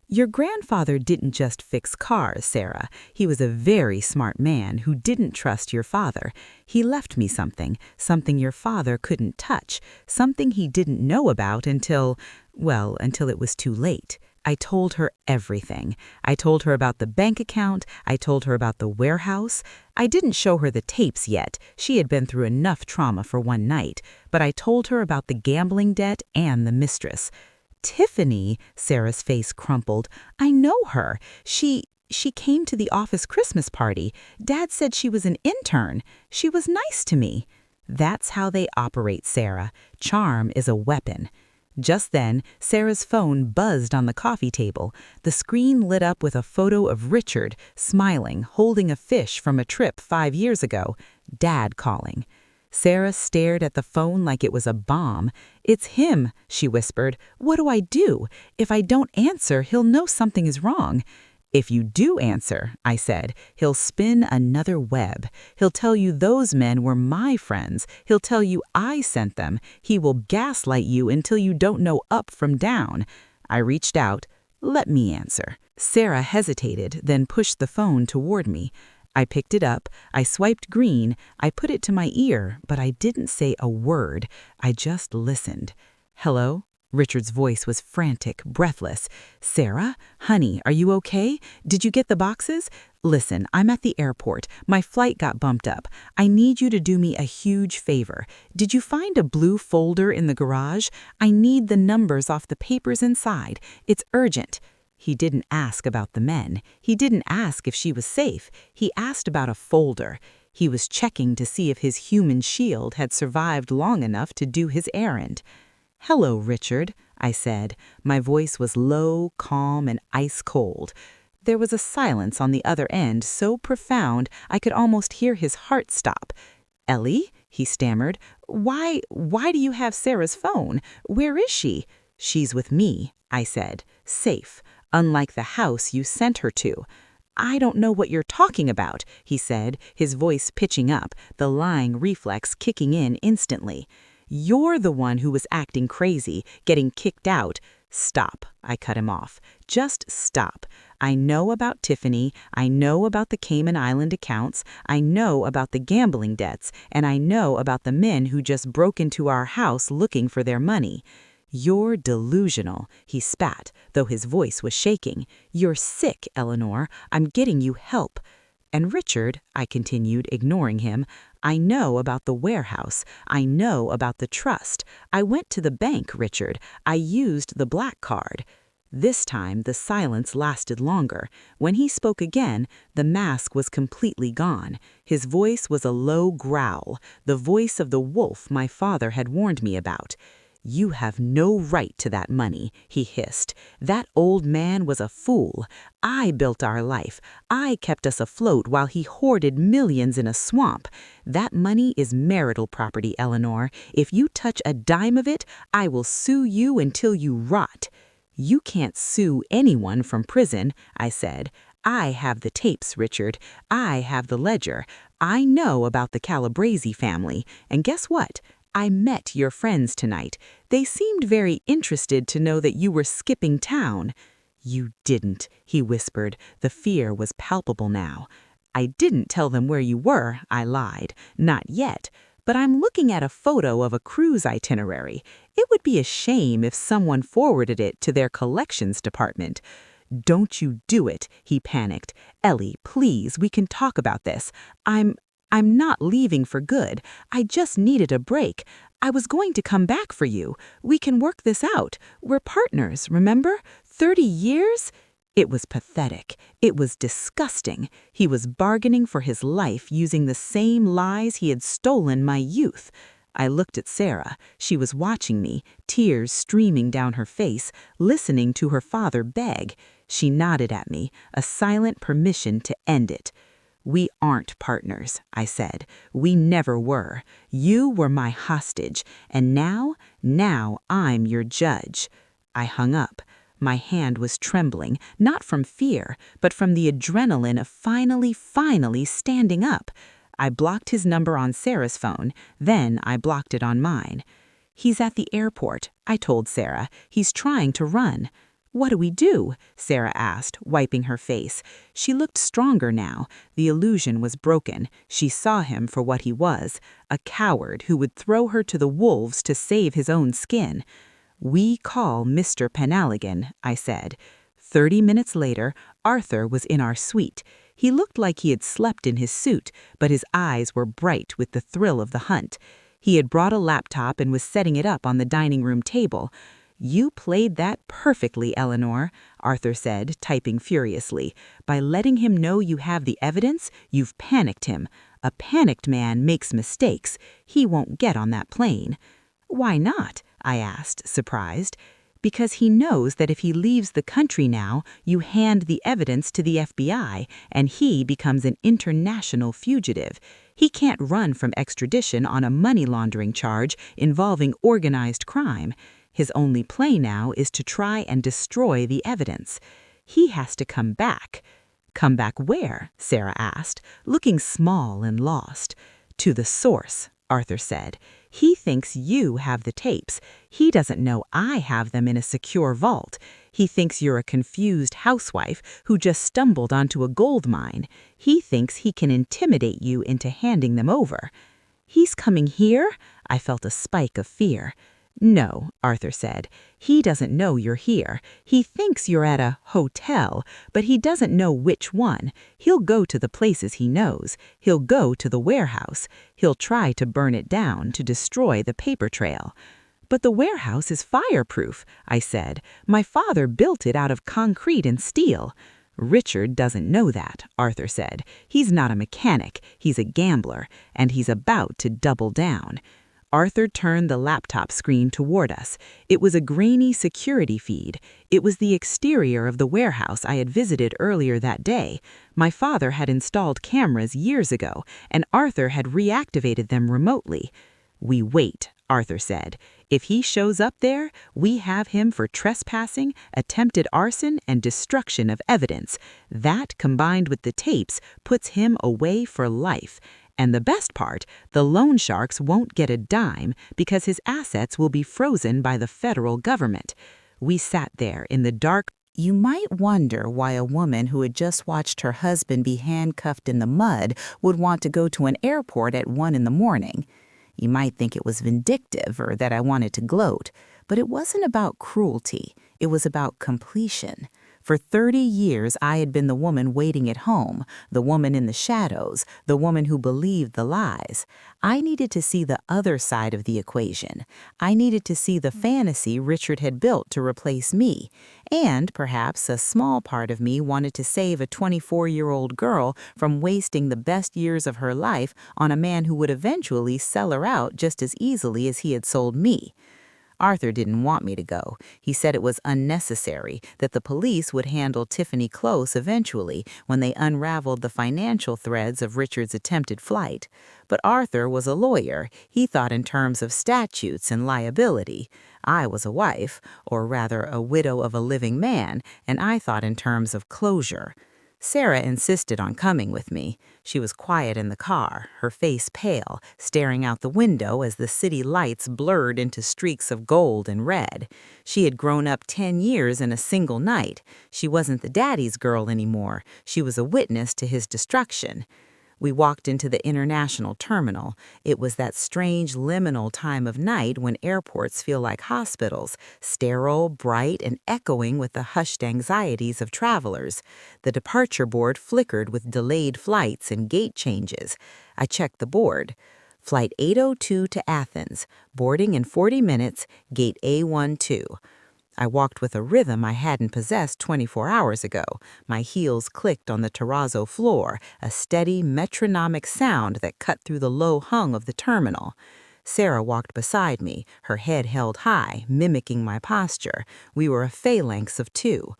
[SPEAKER 1] "Your grandfather didn't just fix cars, Sarah. He was a very smart man who didn't trust your father. He left me something your father couldn't touch, something he didn't know about until it was too late." I told her everything. I told her about the bank account. I told her about the warehouse. I didn't show her the tapes yet. She had been through enough trauma for one night. But I told her about the gambling debt and the mistress. "Tiffany," Sarah's face crumpled. "I know her. She came to the office Christmas party. Dad said she was an intern. She was nice to me." That's how they operate, Sarah. Charm is a weapon. Just then, Sarah's phone buzzed on the coffee table. The screen lit up with a photo of Richard, smiling, holding a fish from a trip 5 years ago. Dad calling. Sarah stared at the phone like it was a bomb. "It's him," she whispered. "What do I do? If I don't answer, he'll know something is wrong." "If you do answer," I said, "he'll spin another web. He'll tell you those men were my friends. He'll tell you I sent them. He will gaslight you until you don't know up from down." I reached out. "Let me answer." Sarah hesitated, then pushed the phone toward me. I picked it up. I swiped green. I put it to my ear, but I didn't say a word. I just listened. "Hello?" Richard's voice was frantic, breathless. "Sarah? Honey, are you okay? Did you get the boxes? Listen, I'm at the airport. My flight got bumped up. I need you to do me a huge favor. Did you find a blue folder in the garage? I need the numbers off the papers inside. It's urgent." He didn't ask about the men. He didn't ask if she was safe. He asked about a folder. He was checking to see if his human shield had survived long enough to do his errand. "Hello, Richard," I said. My voice was low, calm, and ice cold. There was a silence on the other end so profound I could almost hear his heart stop. "Ellie," he stammered, Why do you have Sarah's phone? Where is she?" "She's with me," I said. "Safe, unlike the house you sent her to."
[SPEAKER 2] I don't know what you're talking about, he said, his voice pitching up, the lying reflex kicking in instantly. You're the one who was acting crazy, getting kicked out. Stop, I cut him off. Just stop. I know about Tiffany, I know about the Cayman Island accounts, I know about the gambling debts, and I know about the men who just broke into our house looking for their money. You're delusional, he spat, though his voice was shaking. You're sick, Eleanor. I'm getting you help. And Richard, I continued, ignoring him, I know about the warehouse. I know about the trust. I went to the bank, Richard. I used the black card. This time, the silence lasted longer. When he spoke again, the mask was completely gone. His voice was a low growl, the voice of the wolf my father had warned me about. You have no right to that money, he hissed. That old man was a fool. I built our life. I kept us afloat while he hoarded millions in a swamp. That money is marital property, Eleanor. If you touch a dime of it, I will sue you until you rot. You can't sue anyone from prison, I said. I have the tapes, Richard. I have the ledger. I know about the Calabrese family. And guess what? I met your friends tonight. They seemed very interested to know that you were skipping town. You didn't, he whispered. The fear was palpable now. I didn't tell them where you were, I lied. Not yet. But I'm looking at a photo of a cruise itinerary. It would be a shame if someone forwarded it to their collections department. Don't you do it, he panicked. Ellie, please, we can talk about this. I'm not leaving for good. I just needed a break. I was going to come back for you. We can work this out. We're partners, remember? 30 years? It was pathetic. It was disgusting. He was bargaining for his life using the same lies he had stolen my youth. I looked at Sarah. She was watching me, tears streaming down her face, listening to her father beg. She nodded at me, a silent permission to end it. We aren't partners, I said. We never were. You were my hostage, and now I'm your judge. I hung up. My hand was trembling, not from fear, but from the adrenaline of finally standing up. I blocked his number on Sarah's phone, then I blocked it on mine. He's at the airport, I told Sarah. He's trying to run. What do we do? Sarah asked, wiping her face. She looked stronger now. The illusion was broken. She saw him for what he was, a coward who would throw her to the wolves to save his own skin. We call Mr. Penaligan, I said. 30 minutes later, Arthur was in our suite. He looked like he had slept in his suit, but his eyes were bright with the thrill of the hunt. He had brought a laptop and was setting it up on the dining room table. You played that perfectly, Eleanor, Arthur said, typing furiously. By letting him know you have the evidence, you've panicked him. A panicked man makes mistakes. He won't get on that plane. Why not? I asked, surprised. Because he knows that if he leaves the country now, you hand the evidence to the FBI, and he becomes an international fugitive. He can't run from extradition on a money laundering charge involving organized crime. His only play now is to try and destroy the evidence. He has to come back. Come back where? Sarah asked, looking small and lost. To the source, Arthur said. He thinks you have the tapes. He doesn't know I have them in a secure vault. He thinks you're a confused housewife who just stumbled onto a gold mine. He thinks he can intimidate you into handing them over. He's coming here? I felt a spike of fear. No, Arthur said. He doesn't know you're here. He thinks you're at a hotel, but he doesn't know which one. He'll go to the places he knows. He'll go to the warehouse. He'll try to burn it down to destroy the paper trail. But the warehouse is fireproof, I said. My father built it out of concrete and steel. Richard doesn't know that, Arthur said. He's not a mechanic. He's a gambler, and he's about to double down. Arthur turned the laptop screen toward us. It was a grainy security feed. It was the exterior of the warehouse I had visited earlier that day. My father had installed cameras years ago, and Arthur had reactivated them remotely. We wait, Arthur said. "If he shows up there, we have him for trespassing, attempted arson, and destruction of evidence. That, combined with the tapes, puts him away for life. And the best part, the loan sharks won't get a dime because his assets will be frozen by the federal government." We sat there in the dark.
[SPEAKER 1] You might wonder why a woman who had just watched her husband be handcuffed in the mud would want to go to an airport at 1 in the morning. You might think it was vindictive or that I wanted to gloat, but it wasn't about cruelty. It was about completion. For 30 years, I had been the woman waiting at home, the woman in the shadows, the woman who believed the lies. I needed to see the other side of the equation. I needed to see the fantasy Richard had built to replace me. And perhaps a small part of me wanted to save a 24-year-old girl from wasting the best years of her life on a man who would eventually sell her out just as easily as he had sold me. Arthur didn't want me to go. He said it was unnecessary, that the police would handle Tiffany close eventually when they unraveled the financial threads of Richard's attempted flight. But Arthur was a lawyer. He thought in terms of statutes and liability. I was a wife, or rather a widow of a living man, and I thought in terms of closure. Sarah insisted on coming with me. She was quiet in the car, her face pale, staring out the window as the city lights blurred into streaks of gold and red. She had grown up 10 years in a single night. She wasn't the daddy's girl anymore. She was a witness to his destruction. We walked into the international terminal. It was that strange liminal time of night when airports feel like hospitals, sterile, bright, and echoing with the hushed anxieties of travelers. The departure board flickered with delayed flights and gate changes. I checked the board. Flight 802 to Athens, boarding in 40 minutes, gate A12. I walked with a rhythm I hadn't possessed 24 hours ago. My heels clicked on the terrazzo floor, a steady, metronomic sound that cut through the low hum of the terminal. Sarah walked beside me, her head held high, mimicking my posture. We were a phalanx of 2.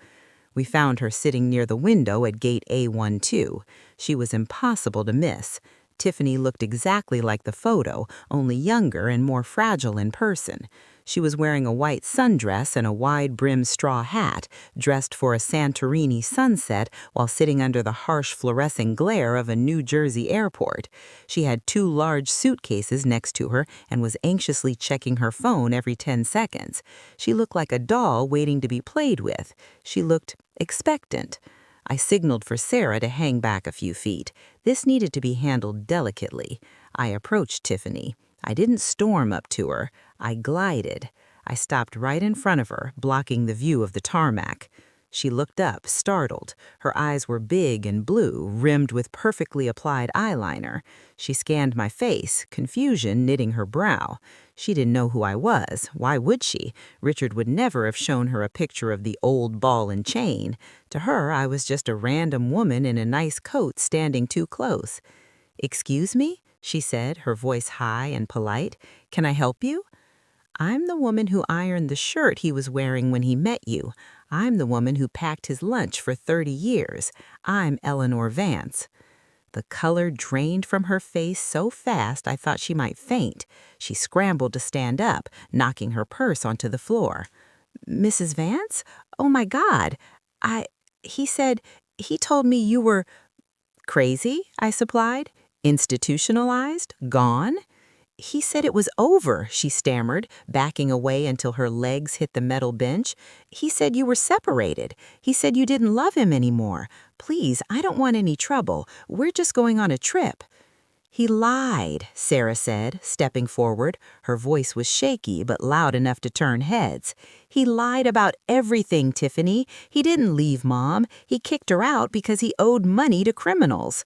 [SPEAKER 1] We found her sitting near the window at gate A12. She was impossible to miss. Tiffany looked exactly like the photo, only younger and more fragile in person. She was wearing a white sundress and a wide-brimmed straw hat, dressed for a Santorini sunset while sitting under the harsh fluorescent glare of a New Jersey airport. She had 2 large suitcases next to her and was anxiously checking her phone every 10 seconds. She looked like a doll waiting to be played with. She looked expectant. I signaled for Sarah to hang back a few feet. This needed to be handled delicately. I approached Tiffany. I didn't storm up to her. I glided. I stopped right in front of her, blocking the view of the tarmac. She looked up, startled. Her eyes were big and blue, rimmed with perfectly applied eyeliner. She scanned my face, confusion knitting her brow. She didn't know who I was. Why would she? Richard would never have shown her a picture of the old ball and chain. To her, I was just a random woman in a nice coat standing too close. "Excuse me?" she said, her voice high and polite. "Can I help you?" "I'm the woman who ironed the shirt he was wearing when he met you. I'm the woman who packed his lunch for 30 years. I'm Eleanor Vance." The color drained from her face so fast I thought she might faint. She scrambled to stand up, knocking her purse onto the floor. "Mrs. Vance? Oh my God. He told me you were—" "Crazy," I supplied. "Institutionalized? Gone?" "He said it was over," she stammered, backing away until her legs hit the metal bench. "He said you were separated. He said you didn't love him anymore. Please, I don't want any trouble. We're just going on a trip." "He lied," Sarah said, stepping forward. Her voice was shaky but loud enough to turn heads. "He lied about everything, Tiffany. He didn't leave Mom. He kicked her out because he owed money to criminals."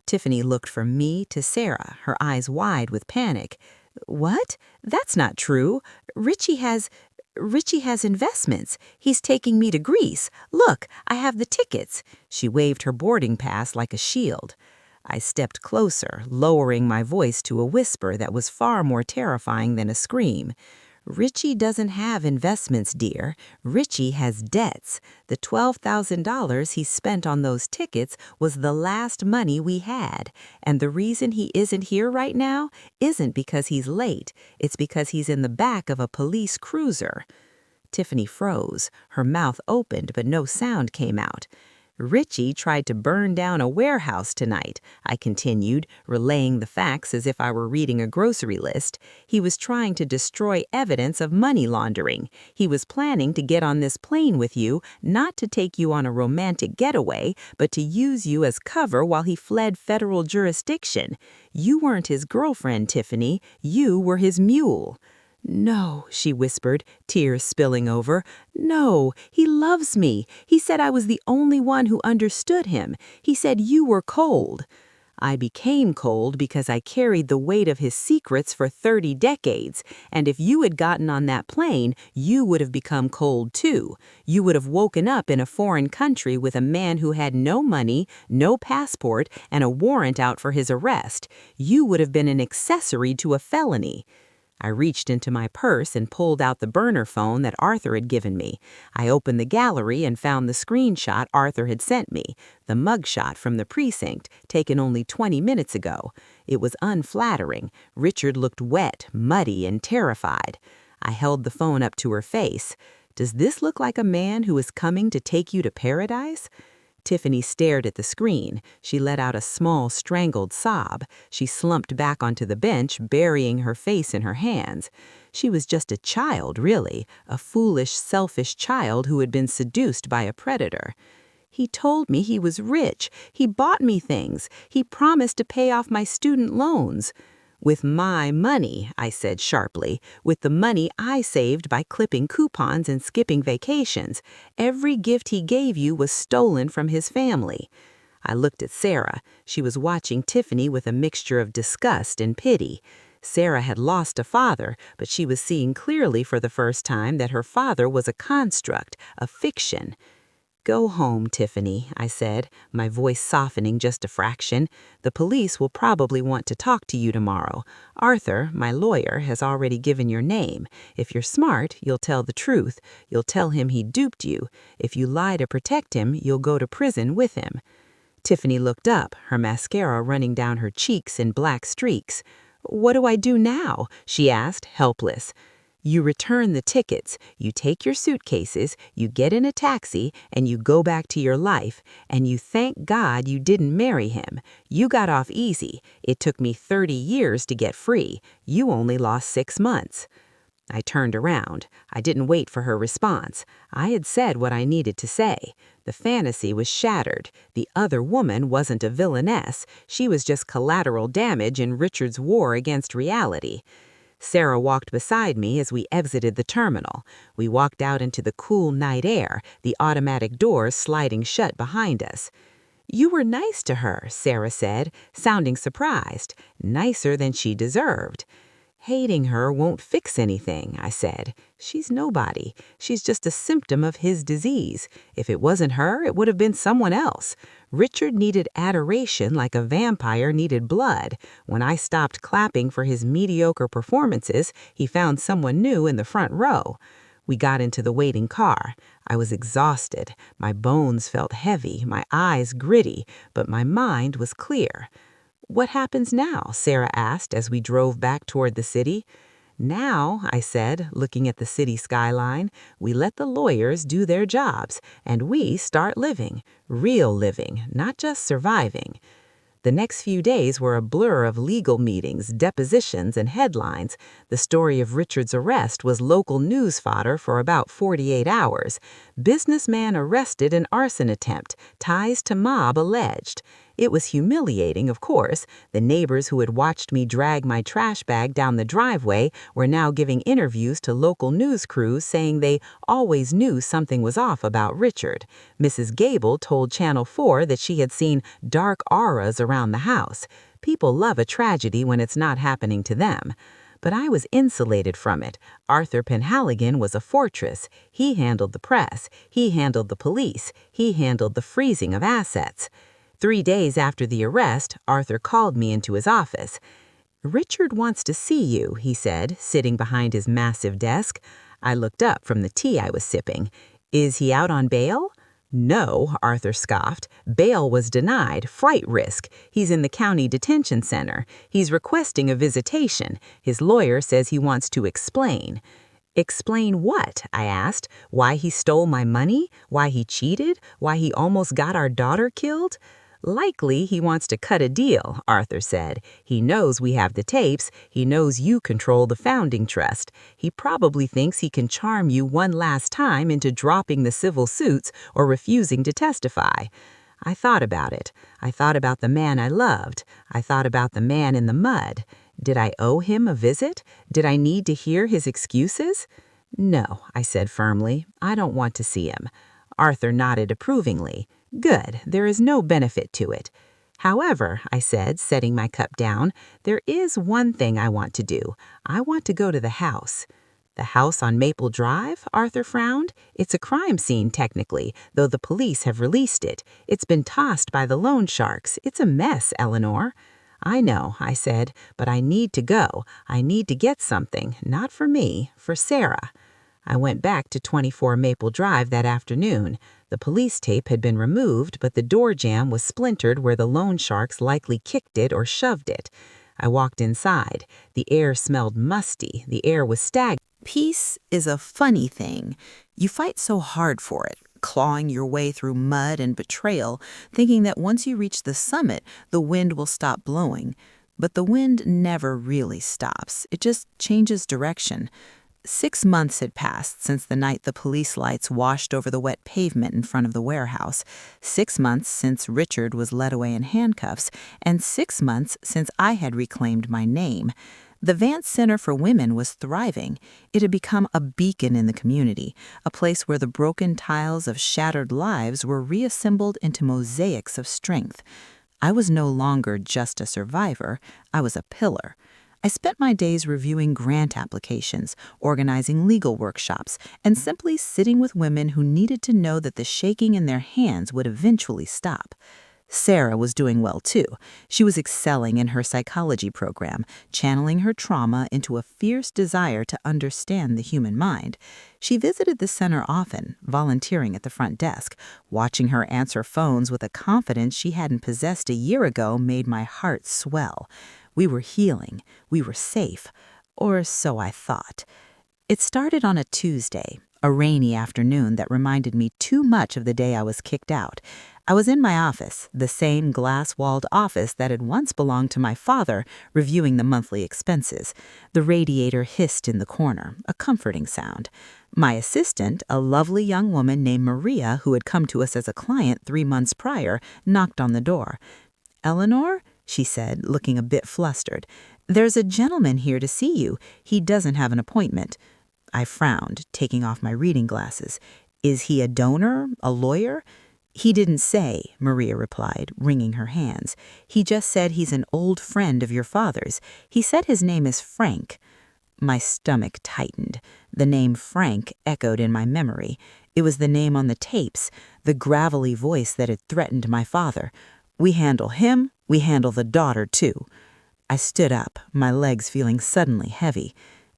[SPEAKER 1] Tiffany looked from me to Sarah, her eyes wide with panic. "What? That's not true. Richie has investments. He's taking me to Greece. Look, I have the tickets." She waved her boarding pass like a shield. I stepped closer, lowering my voice to a whisper that was far more terrifying than a scream.
[SPEAKER 2] Richie doesn't have investments, dear. Richie has debts. The $12,000 he spent on those tickets was the last money we had. And the reason he isn't here right now isn't because he's late. It's because he's in the back of a police cruiser. Tiffany froze. Her mouth opened, but no sound came out. Richie tried to burn down a warehouse tonight, I continued, relaying the facts as if I were reading a grocery list. He was trying to destroy evidence of money laundering. He was planning to get on this plane with you, not to take you on a romantic getaway, but to use you as cover while he fled federal jurisdiction. You weren't his girlfriend, Tiffany. You were his mule. "No," she whispered, tears spilling over. "No, he loves me. He said I was the only one who understood him. He said you were cold." I became cold because I carried the weight of his secrets for 30 decades, and if you had gotten on that plane, you would have become cold too. You would have woken up in a foreign country with a man who had no money, no passport, and a warrant out for his arrest. You would have been an accessory to a felony. I reached into my purse and pulled out the burner phone that Arthur had given me. I opened the gallery and found the screenshot Arthur had sent me, the mugshot from the precinct, taken only 20 minutes ago. It was unflattering. Richard looked wet, muddy, and terrified. I held the phone up to her face. "Does this look like a man who is coming to take you to paradise?" Tiffany stared at the screen. She let out a small, strangled sob. She slumped back onto the bench, burying her face in her hands. She was just a child, really, a foolish, selfish child who had been seduced by a predator. "He told me he was rich. He bought me things. He promised to pay off my student loans." "With my money," I said sharply, "with the money I saved by clipping coupons and skipping vacations. Every gift he gave you was stolen from his family." I looked at Sarah. She was watching Tiffany with a mixture of disgust and pity. Sarah had lost a father, but she was seeing clearly for the first time that her father was a construct, a fiction. "Go home, Tiffany," I said, my voice softening just a fraction. "The police will probably want to talk to you tomorrow. Arthur, my lawyer, has already given your name. If you're smart, you'll tell the truth. You'll tell him he duped you. If you lie to protect him, you'll go to prison with him." Tiffany looked up, her mascara running down her cheeks in black streaks. "What do I do now?" she asked, helpless. "You return the tickets, you take your suitcases, you get in a taxi, and you go back to your life, and you thank God you didn't marry him. You got off easy. It took me 30 years to get free. You only lost 6 months. I turned around. I didn't wait for her response. I had said what I needed to say. The fantasy was shattered. The other woman wasn't a villainess. She was just collateral damage in Richard's war against reality. Sarah walked beside me as we exited the terminal. We walked out into the cool night air, the automatic doors sliding shut behind us. "You were nice to her," Sarah said, sounding surprised. "Nicer than she deserved." "Hating her won't fix anything," I said. "She's nobody. She's just a symptom of his disease. If it wasn't her, it would have been someone else. Richard needed adoration like a vampire needed blood. When I stopped clapping for his mediocre performances, he found someone new in the front row." We got into the waiting car. I was exhausted. My bones felt heavy, my eyes gritty, but my mind was clear. "What happens now?" Sarah asked as we drove back toward the city. "Now," I said, looking at the city skyline, "we let the lawyers do their jobs, and we start living. Real living, not just surviving." The next few days were a blur of legal meetings, depositions, and headlines. The story of Richard's arrest was local news fodder for about 48 hours. Businessman arrested in arson attempt, ties to mob alleged. It was humiliating, of course. The neighbors who had watched me drag my trash bag down the driveway were now giving interviews to local news crews saying they always knew something was off about Richard. Mrs. Gable told Channel 4 that she had seen dark auras around the house. People love a tragedy when it's not happening to them. But I was insulated from it. Arthur Penhaligon was a fortress. He handled the press. He handled the police. He handled the freezing of assets. 3 days after the arrest, Arthur called me into his office. "Richard wants to see you," he said, sitting behind his massive desk. I looked up from the tea I was sipping. "Is he out on bail?" "No," Arthur scoffed. "Bail was denied. Fright risk. He's in the county detention center. He's requesting a visitation. His lawyer says he wants to explain." "Explain what?" I asked. "Why he stole my money? Why he cheated? Why he almost got our daughter killed?" "Likely he wants to cut a deal," Arthur said. "He knows we have the tapes. He knows you control the founding trust. He probably thinks he can charm you one last time into dropping the civil suits or refusing to testify." I thought about it. I thought about the man I loved. I thought about the man in the mud. Did I owe him a visit? Did I need to hear his excuses? "No," I said firmly. "I don't want to see him." Arthur nodded approvingly. "Good, there is no benefit to it." "However," I said, setting my cup down, "there is one thing I want to do. I want to go to the house." "The house on Maple Drive?" Arthur frowned. "It's a crime scene, technically, though the police have released it. It's been tossed by the loan sharks. It's a mess, Eleanor." "I know," I said, "but I need to go. I need to get something, not for me, for Sarah." I went back to 24 Maple Drive that afternoon. The police tape had been removed, but the door jamb was splintered where the loan sharks likely kicked it or shoved it. I walked inside. The air smelled musty. The air was stagnant.
[SPEAKER 1] Peace is a funny thing. You fight so hard for it, clawing your way through mud and betrayal, thinking that once you reach the summit, the wind will stop blowing. But the wind never really stops. It just changes direction. 6 months had passed since the night the police lights washed over the wet pavement in front of the warehouse. 6 months since Richard was led away in handcuffs, and 6 months since I had reclaimed my name. The Vance Center for Women was thriving. It had become a beacon in the community, a place where the broken tiles of shattered lives were reassembled into mosaics of strength. I was no longer just a survivor, I was a pillar. I spent my days reviewing grant applications, organizing legal workshops, and simply sitting with women who needed to know that the shaking in their hands would eventually stop. Sarah was doing well, too. She was excelling in her psychology program, channeling her trauma into a fierce desire to understand the human mind. She visited the center often, volunteering at the front desk. Watching her answer phones with a confidence she hadn't possessed a year ago made my heart swell. We were healing. We were safe. Or so I thought. It started on a Tuesday, a rainy afternoon that reminded me too much of the day I was kicked out. I was in my office, the same glass-walled office that had once belonged to my father, reviewing the monthly expenses. The radiator hissed in the corner, a comforting sound. My assistant, a lovely young woman named Maria, who had come to us as a client 3 months prior, knocked on the door. "Eleanor?" she said, looking a bit flustered. "There's a gentleman here to see you. He doesn't have an appointment." I frowned, taking off my reading glasses. "Is he a donor? A lawyer?" "He didn't say," Maria replied, wringing her hands. "He just said he's an old friend of your father's. He said his name is Frank." My stomach tightened. The name Frank echoed in my memory. It was the name on the tapes, the gravelly voice that had threatened my father. "We handle him, we handle the daughter, too." I stood up, my legs feeling suddenly heavy.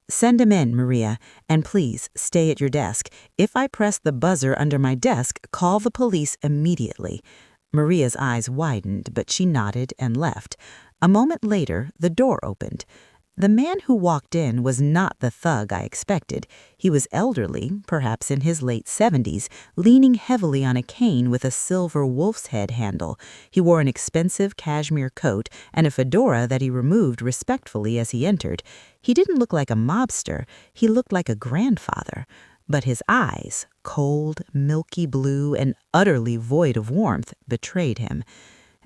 [SPEAKER 1] "Send him in, Maria, and please stay at your desk. If I press the buzzer under my desk, call the police immediately." Maria's eyes widened, but she nodded and left. A moment later, the door opened. The man who walked in was not the thug I expected. He was elderly, perhaps in his late 70s, leaning heavily on a cane with a silver wolf's head handle. He wore an expensive cashmere coat and a fedora that he removed respectfully as he entered. He didn't look like a mobster. He looked like a grandfather. But his eyes, cold, milky blue, and utterly void of warmth, betrayed him.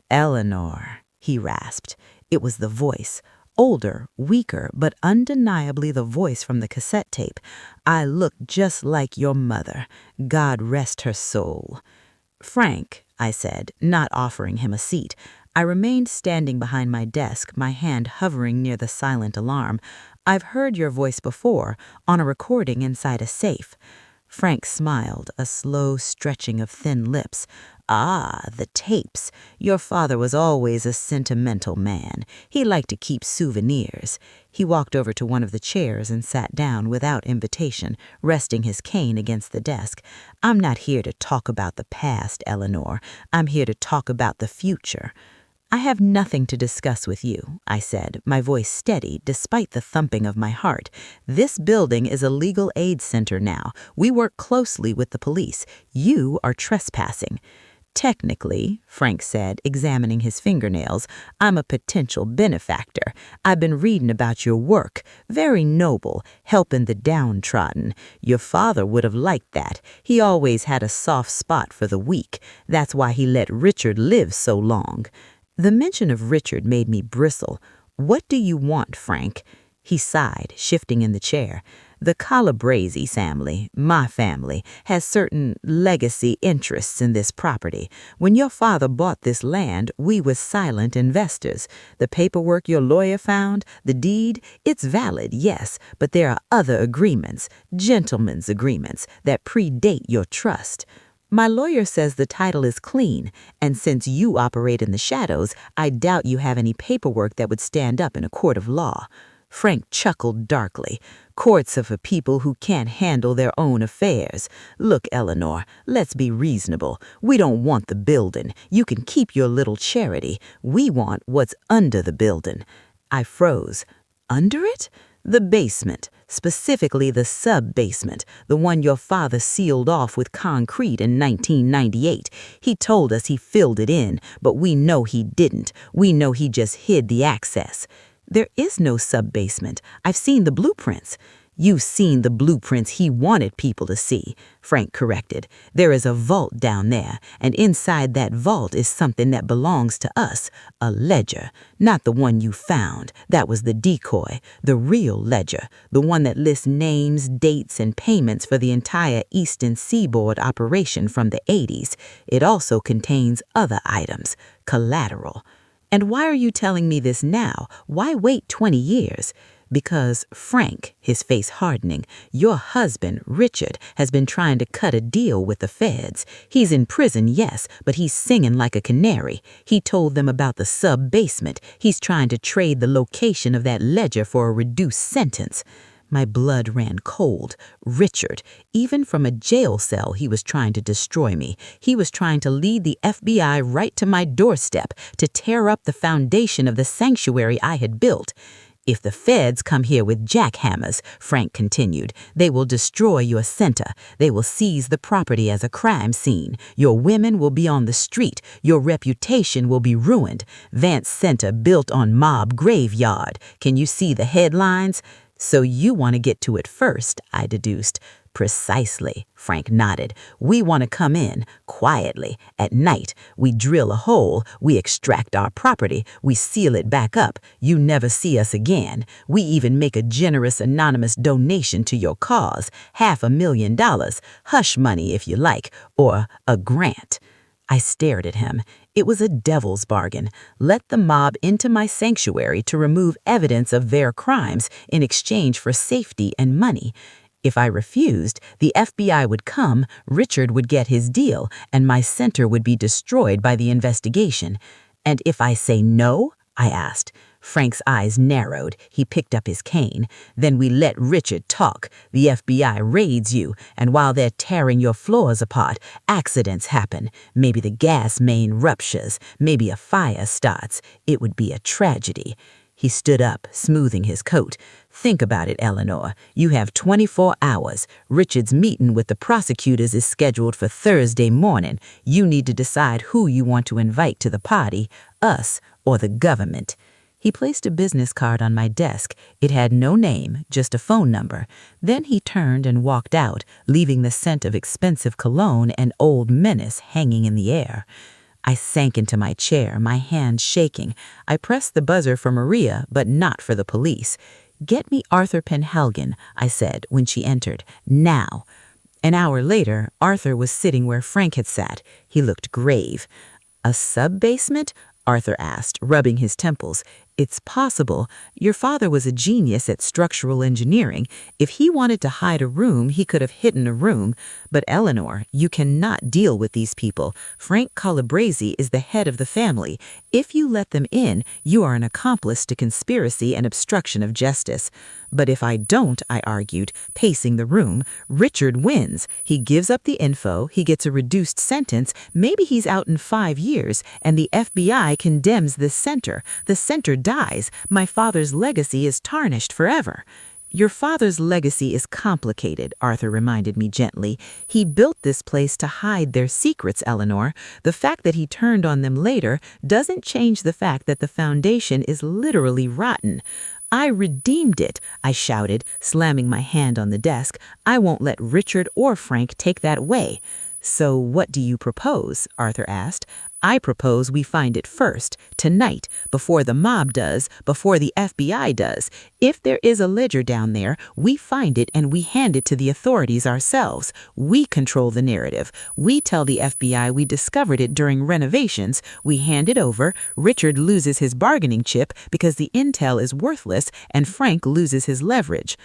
[SPEAKER 1] "Eleanor," he rasped. It was the voice. Older, weaker, but undeniably the voice from the cassette tape. "I look just like your mother. God rest her soul." "Frank," I said, not offering him a seat. I remained standing behind my desk, my hand hovering near the silent alarm. "I've heard your voice before, on a recording inside a safe." Frank smiled, a slow stretching of thin lips.
[SPEAKER 2] Ah, the tapes. Your father was always a sentimental man. He liked to keep souvenirs. He walked over to one of the chairs and sat down without invitation, resting his cane against the desk. I'm not here to talk about the past, Eleanor. I'm here to talk about the future. I have nothing to discuss with you, I said, my voice steady despite the thumping of my heart. This building is a legal aid center now. We work closely with the police. You are trespassing. Technically, Frank said, examining his fingernails, I'm a potential benefactor. I've been reading about your work. Very noble, helping the downtrodden. Your father would have liked that. He always had a soft spot for the weak. That's why he let Richard live so long. The mention of Richard made me bristle. What do you want, Frank? He sighed, shifting in the chair. The Calabrese family, my family, has certain legacy interests in this property. When your father bought this land, we were silent investors. The paperwork your lawyer found, the deed, it's valid, yes, but there are other agreements, gentlemen's agreements, that predate your trust. My lawyer says the title is clean, and since you operate in the shadows, I doubt you have any paperwork that would stand up in a court of law. Frank chuckled darkly. Courts are for people who can't handle their own affairs. Look, Eleanor, let's be reasonable. We don't want the building. You can keep your little charity. We want what's under the building. I froze. Under it? The basement, specifically the sub-basement, the one your father sealed off with concrete in 1998. He told us he filled it in, but we know he didn't. We know he just hid the access. There is no sub-basement. I've seen the blueprints. You've seen the blueprints he wanted people to see, Frank corrected. There is a vault down there, and inside that vault is something that belongs to us, a ledger. Not the one you found. That was the decoy, the real ledger, the one that lists names, dates, and payments for the entire Eastern Seaboard operation from the 80s. It also contains other items, collateral. And why are you telling me this now? Why wait 20 years? Because Frank, his face hardening, your husband, Richard, has been trying to cut a deal with the feds. He's in prison, yes, but he's singing like a canary. He told them about the sub-basement. He's trying to trade the location of that ledger for a reduced sentence. My blood ran cold. Richard, even from a jail cell, he was trying to destroy me. He was trying to lead the FBI right to my doorstep, to tear up the foundation of the sanctuary I had built. If the feds come here with jackhammers, Frank continued, they will destroy your center. They will seize the property as a crime scene. Your women will be on the street. Your reputation will be ruined. Vance Center built on mob graveyard. Can you see the headlines? So you want to get to it first, I deduced. Precisely, Frank nodded. We want to come in, quietly, at night. We drill a hole, we extract our property, we seal it back up. You never see us again. We even make a generous anonymous donation to your cause, $500,000, hush money if you like, or a grant. I stared at him. It was a devil's bargain. Let the mob into my sanctuary to remove evidence of their crimes in exchange for safety and money. If I refused, the FBI would come, Richard would get his deal, and my center would be destroyed by the investigation. And if I say no? I asked. Frank's eyes narrowed. He picked up his cane. Then we let Richard talk. The FBI raids you, and while they're tearing your floors apart, accidents happen. Maybe the gas main ruptures. Maybe a fire starts. It would be a tragedy. He stood up, smoothing his coat. Think about it, Eleanor. You have 24 hours. Richard's meeting with the prosecutors is scheduled for Thursday morning. You need to decide who you want to invite to the party, us or the government. He placed a business card on my desk. It had no name, just a phone number. Then he turned and walked out, leaving the scent of expensive cologne and Old Menace hanging in the air. I sank into my chair, my hands shaking. I pressed the buzzer for Maria, but not for the police. "Get me Arthur Penhalgen," I said when she entered. "Now." An hour later, Arthur was sitting where Frank had sat. He looked grave. "A sub-basement?" Arthur asked, rubbing his temples. It's possible. Your father was a genius at structural engineering. If he wanted to hide a room, he could have hidden a room. But Eleanor, you cannot deal with these people. Frank Calabrese is the head of the family. If you let them in, you are an accomplice to conspiracy and obstruction of justice. But if I don't, I argued, pacing the room, Richard wins. He gives up the info, he gets a reduced sentence, maybe he's out in 5 years, and the FBI condemns this center. The center dies. My father's legacy is tarnished forever. Your father's legacy is complicated, Arthur reminded me gently. He built this place to hide their secrets, Eleanor. The fact that he turned on them later doesn't change the fact that the foundation is literally rotten. I redeemed it, I shouted, slamming my hand on the desk. I won't let Richard or Frank take that away. So what do you propose? Arthur asked. I propose we find it first, tonight, before the mob does, before the FBI does. If there is a ledger down there, we find it and we hand it to the authorities ourselves. We control the narrative. We tell the FBI we discovered it during renovations. We hand it over. Richard loses his bargaining chip because the intel is worthless, and Frank loses his leverage.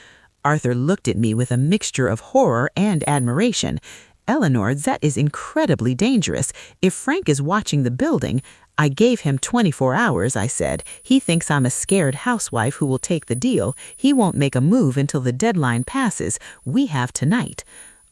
[SPEAKER 2] Arthur looked at me with a mixture of horror and admiration. Eleanor, that is incredibly dangerous. If Frank is watching the building, I gave him 24 hours, I said. He thinks I'm a scared housewife who will take the deal. He won't make a move until the deadline passes. We have tonight.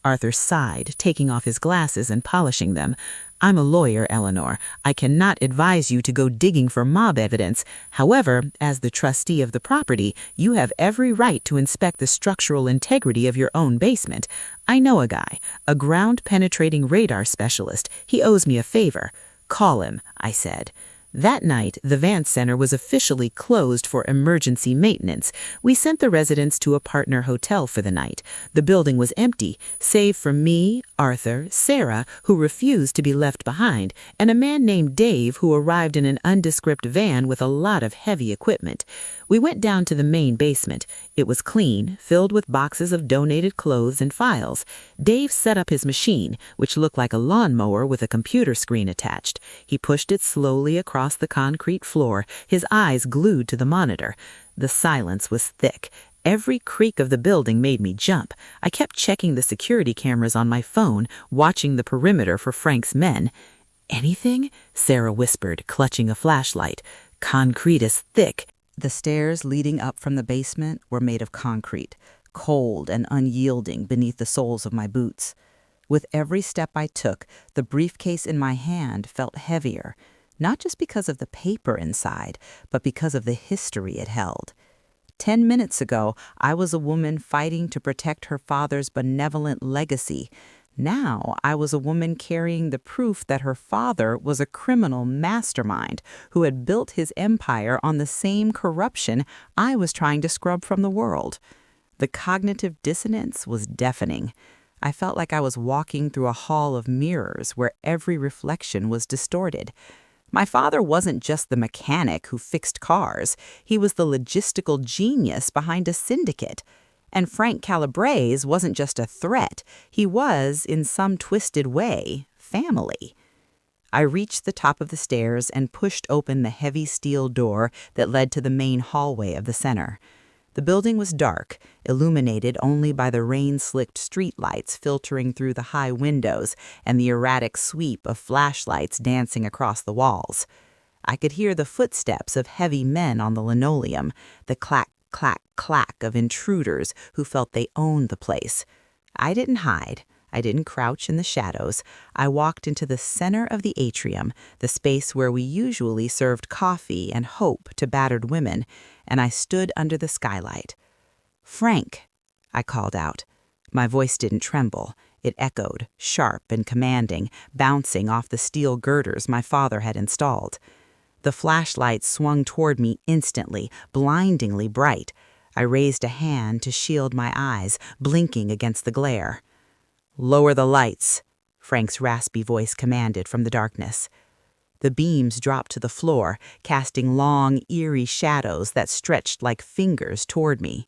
[SPEAKER 2] Arthur sighed, taking off his glasses and polishing them. I'm a lawyer, Eleanor. I cannot advise you to go digging for mob evidence. However, as the trustee of the property, you have every right to inspect the structural integrity of your own basement. I know a guy, a ground-penetrating radar specialist. He owes me a favor. Call him, I said. That night, the Vance Center was officially closed for emergency maintenance. We sent the residents to a partner hotel for the night. The building was empty, save for me, Arthur, Sarah, who refused to be left behind, and a man named Dave who arrived in an undescript van with a lot of heavy equipment. We went down to the main basement. It was clean, filled with boxes of donated clothes and files. Dave set up his machine, which looked like a lawnmower with a computer screen attached. He pushed it slowly across the concrete floor, his eyes glued to the monitor. The silence was thick. Every creak of the building made me jump. I kept checking the security cameras on my phone, watching the perimeter for Frank's men. "Anything?" Sarah whispered, clutching a flashlight. "Concrete is thick."
[SPEAKER 1] The stairs leading up from the basement were made of concrete, cold and unyielding beneath the soles of my boots. With every step I took, the briefcase in my hand felt heavier, not just because of the paper inside, but because of the history it held. 10 minutes ago, I was a woman fighting to protect her father's benevolent legacy. Now, I was a woman carrying the proof that her father was a criminal mastermind who had built his empire on the same corruption I was trying to scrub from the world. The cognitive dissonance was deafening. I felt like I was walking through a hall of mirrors where every reflection was distorted. My father wasn't just the mechanic who fixed cars. He was the logistical genius behind a syndicate. And Frank Calabrese wasn't just a threat. He was, in some twisted way, family. I reached the top of the stairs and pushed open the heavy steel door that led to the main hallway of the center. The building was dark, illuminated only by the rain-slicked streetlights filtering through the high windows and the erratic sweep of flashlights dancing across the walls. I could hear the footsteps of heavy men on the linoleum, the clack, clack, clack of intruders who felt they owned the place. I didn't hide. I didn't crouch in the shadows. I walked into the center of the atrium, the space where we usually served coffee and hope to battered women, and I stood under the skylight. "Frank," I called out. My voice didn't tremble. It echoed, sharp and commanding, bouncing off the steel girders my father had installed. The flashlight swung toward me instantly, blindingly bright. I raised a hand to shield my eyes, blinking against the glare. "Lower the lights," Frank's raspy voice commanded from the darkness. The beams dropped to the floor, casting long, eerie shadows that stretched like fingers toward me.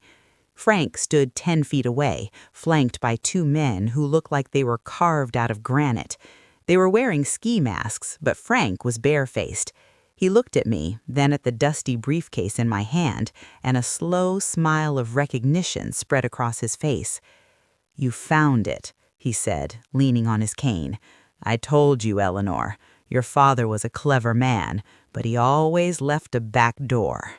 [SPEAKER 1] Frank stood 10 feet away, flanked by 2 men who looked like they were carved out of granite. They were wearing ski masks, but Frank was barefaced.
[SPEAKER 2] He looked at me, then at the dusty briefcase in my hand, and a slow smile of recognition spread across his face. "You found it," he said, leaning on his cane. "I told you, Eleanor. Your father was a clever man, but he always left a back door."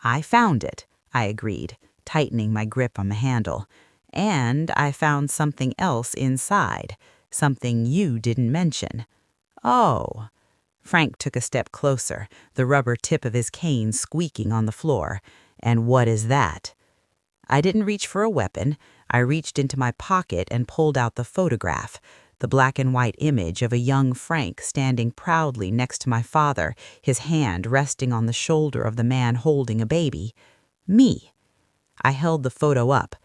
[SPEAKER 2] "I found it," I agreed, tightening my grip on the handle. "And I found something else inside, something you didn't mention." "Oh." Frank took a step closer, the rubber tip of his cane squeaking on the floor. "And what is that?" I didn't reach for a weapon. I reached into my pocket and pulled out the photograph, the black and white image of a young Frank standing proudly next to my father, his hand resting on the shoulder of the man holding a baby. Me. I held the photo up.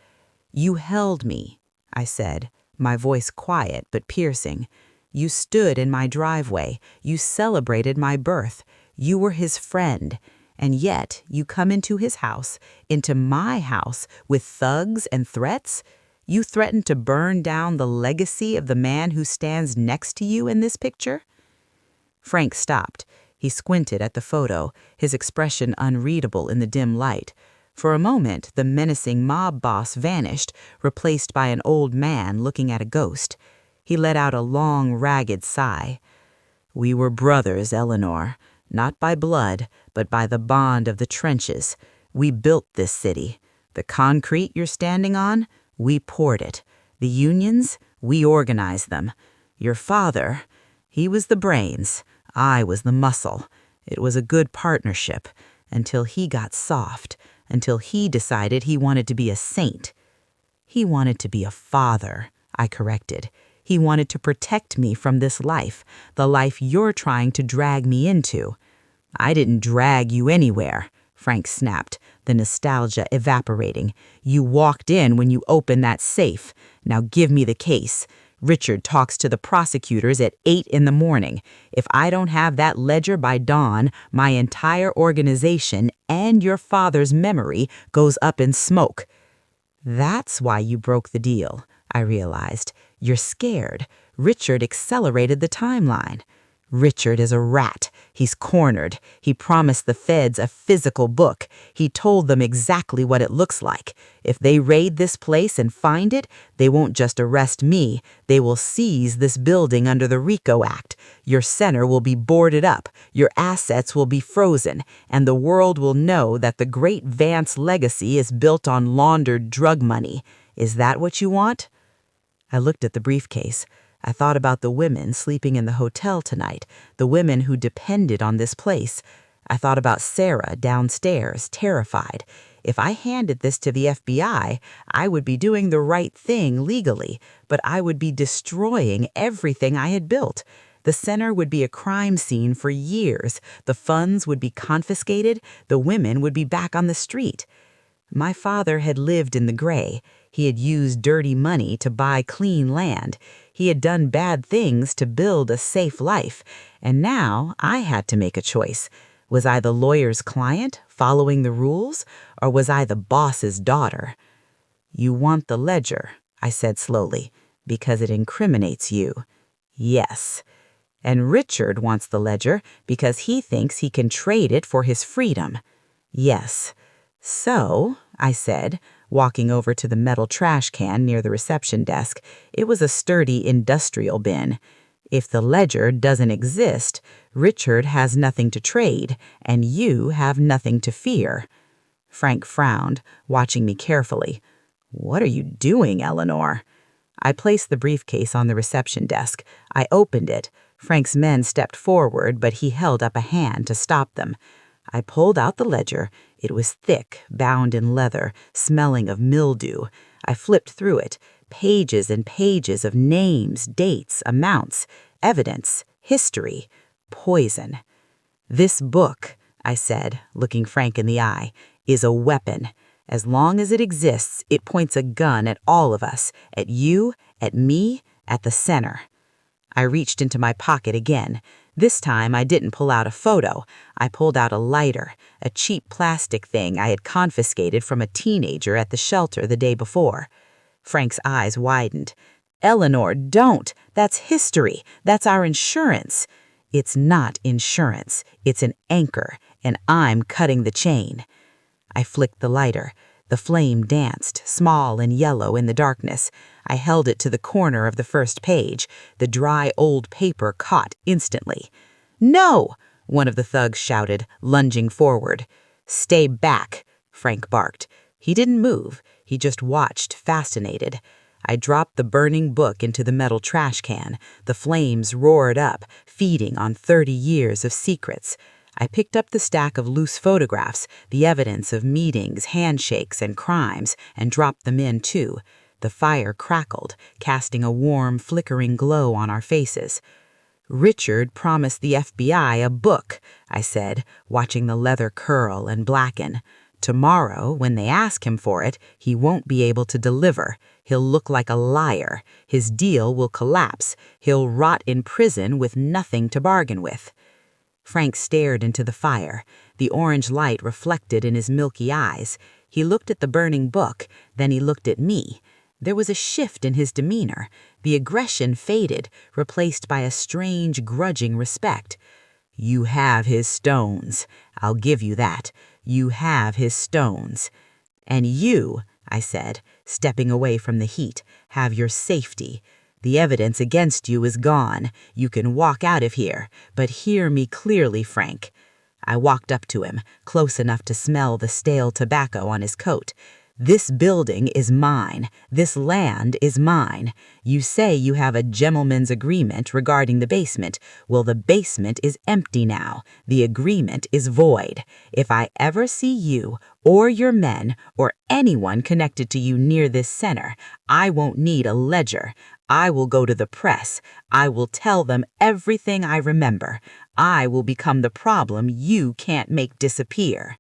[SPEAKER 2] "You held me," I said, my voice quiet but piercing. "You stood in my driveway. You celebrated my birth. You were his friend. And yet you come into his house, into my house, with thugs and threats? You threaten to burn down the legacy of the man who stands next to you in this picture?" Frank stopped. He squinted at the photo, his expression unreadable in the dim light. For a moment, the menacing mob boss vanished, replaced by an old man looking at a ghost. He let out a long, ragged sigh. "We were brothers, Eleanor, not by blood, but by the bond of the trenches. We built this city. The concrete you're standing on, we poured it. The unions, we organized them. Your father, he was the brains. I was the muscle. It was a good partnership, until he got soft, until he decided he wanted to be a saint." "He wanted to be a father," I corrected. "He wanted to protect me from this life, the life you're trying to drag me into." "I didn't drag you anywhere," Frank snapped, the nostalgia evaporating. "You walked in when you opened that safe. Now give me the case. Richard talks to the prosecutors at 8 in the morning. If I don't have that ledger by dawn, my entire organization and your father's memory goes up in smoke." "That's why you broke the deal," I realized. "You're scared. Richard accelerated the timeline." "Richard is a rat. He's cornered. He promised the feds a physical book. He told them exactly what it looks like. If they raid this place and find it, they won't just arrest me. They will seize this building under the RICO Act. Your center will be boarded up. Your assets will be frozen. And the world will know that the great Vance legacy is built on laundered drug money. Is that what you want?" I looked at the briefcase. I thought about the women sleeping in the hotel tonight, the women who depended on this place. I thought about Sarah downstairs, terrified. If I handed this to the FBI, I would be doing the right thing legally, but I would be destroying everything I had built. The center would be a crime scene for years. The funds would be confiscated. The women would be back on the street. My father had lived in the gray. He had used dirty money to buy clean land. He had done bad things to build a safe life. And now I had to make a choice. Was I the lawyer's client, following the rules, or was I the boss's daughter? "You want the ledger," I said slowly, "because it incriminates you." "Yes." "And Richard wants the ledger because he thinks he can trade it for his freedom." "Yes." "So," I said, walking over to the metal trash can near the reception desk. It was a sturdy industrial bin. "If the ledger doesn't exist, Richard has nothing to trade, and you have nothing to fear." Frank frowned, watching me carefully. "What are you doing, Eleanor?" I placed the briefcase on the reception desk. I opened it. Frank's men stepped forward, but he held up a hand to stop them. I pulled out the ledger. It was thick, bound in leather, smelling of mildew. I flipped through it. Pages and pages of names, dates, amounts, evidence, history, poison. "This book," I said, looking Frank in the eye, "is a weapon. As long as it exists, it points a gun at all of us, at you, at me, at the center." I reached into my pocket again. This time I didn't pull out a photo. I pulled out a lighter, a cheap plastic thing I had confiscated from a teenager at the shelter the day before. Frank's eyes widened. "Eleanor, don't! That's history. That's our insurance." It's not insurance. It's an anchor, and I'm cutting the chain. I flicked the lighter. The flame danced, small and yellow in the darkness. I held it to the corner of the first page. The dry old paper caught instantly. "No!" one of the thugs shouted, lunging forward. "Stay back," Frank barked. He didn't move. He just watched, fascinated. I dropped the burning book into the metal trash can. The flames roared up, feeding on 30 years of secrets. I picked up the stack of loose photographs, the evidence of meetings, handshakes, and crimes, and dropped them in too. The fire crackled, casting a warm, flickering glow on our faces. "Richard promised the FBI a book," I said, watching the leather curl and blacken. "Tomorrow, when they ask him for it, he won't be able to deliver. He'll look like a liar. His deal will collapse. He'll rot in prison with nothing to bargain with." Frank stared into the fire. The orange light reflected in his milky eyes. He looked at the burning book, then he looked at me. There was a shift in his demeanor. The aggression faded, replaced by a strange, grudging respect. "You have his stones. I'll give you that. You have his stones. And you," I said, stepping away from the heat, "have your safety. The evidence against you is gone. You can walk out of here, but hear me clearly, Frank." I walked up to him, close enough to smell the stale tobacco on his coat. "This building is mine. This land is mine. You say you have a gentleman's agreement regarding the basement. Well, the basement is empty now. The agreement is void. If I ever see you or your men or anyone connected to you near this center, I won't need a ledger. I will go to the press. I will tell them everything I remember. I will become the problem you can't make disappear."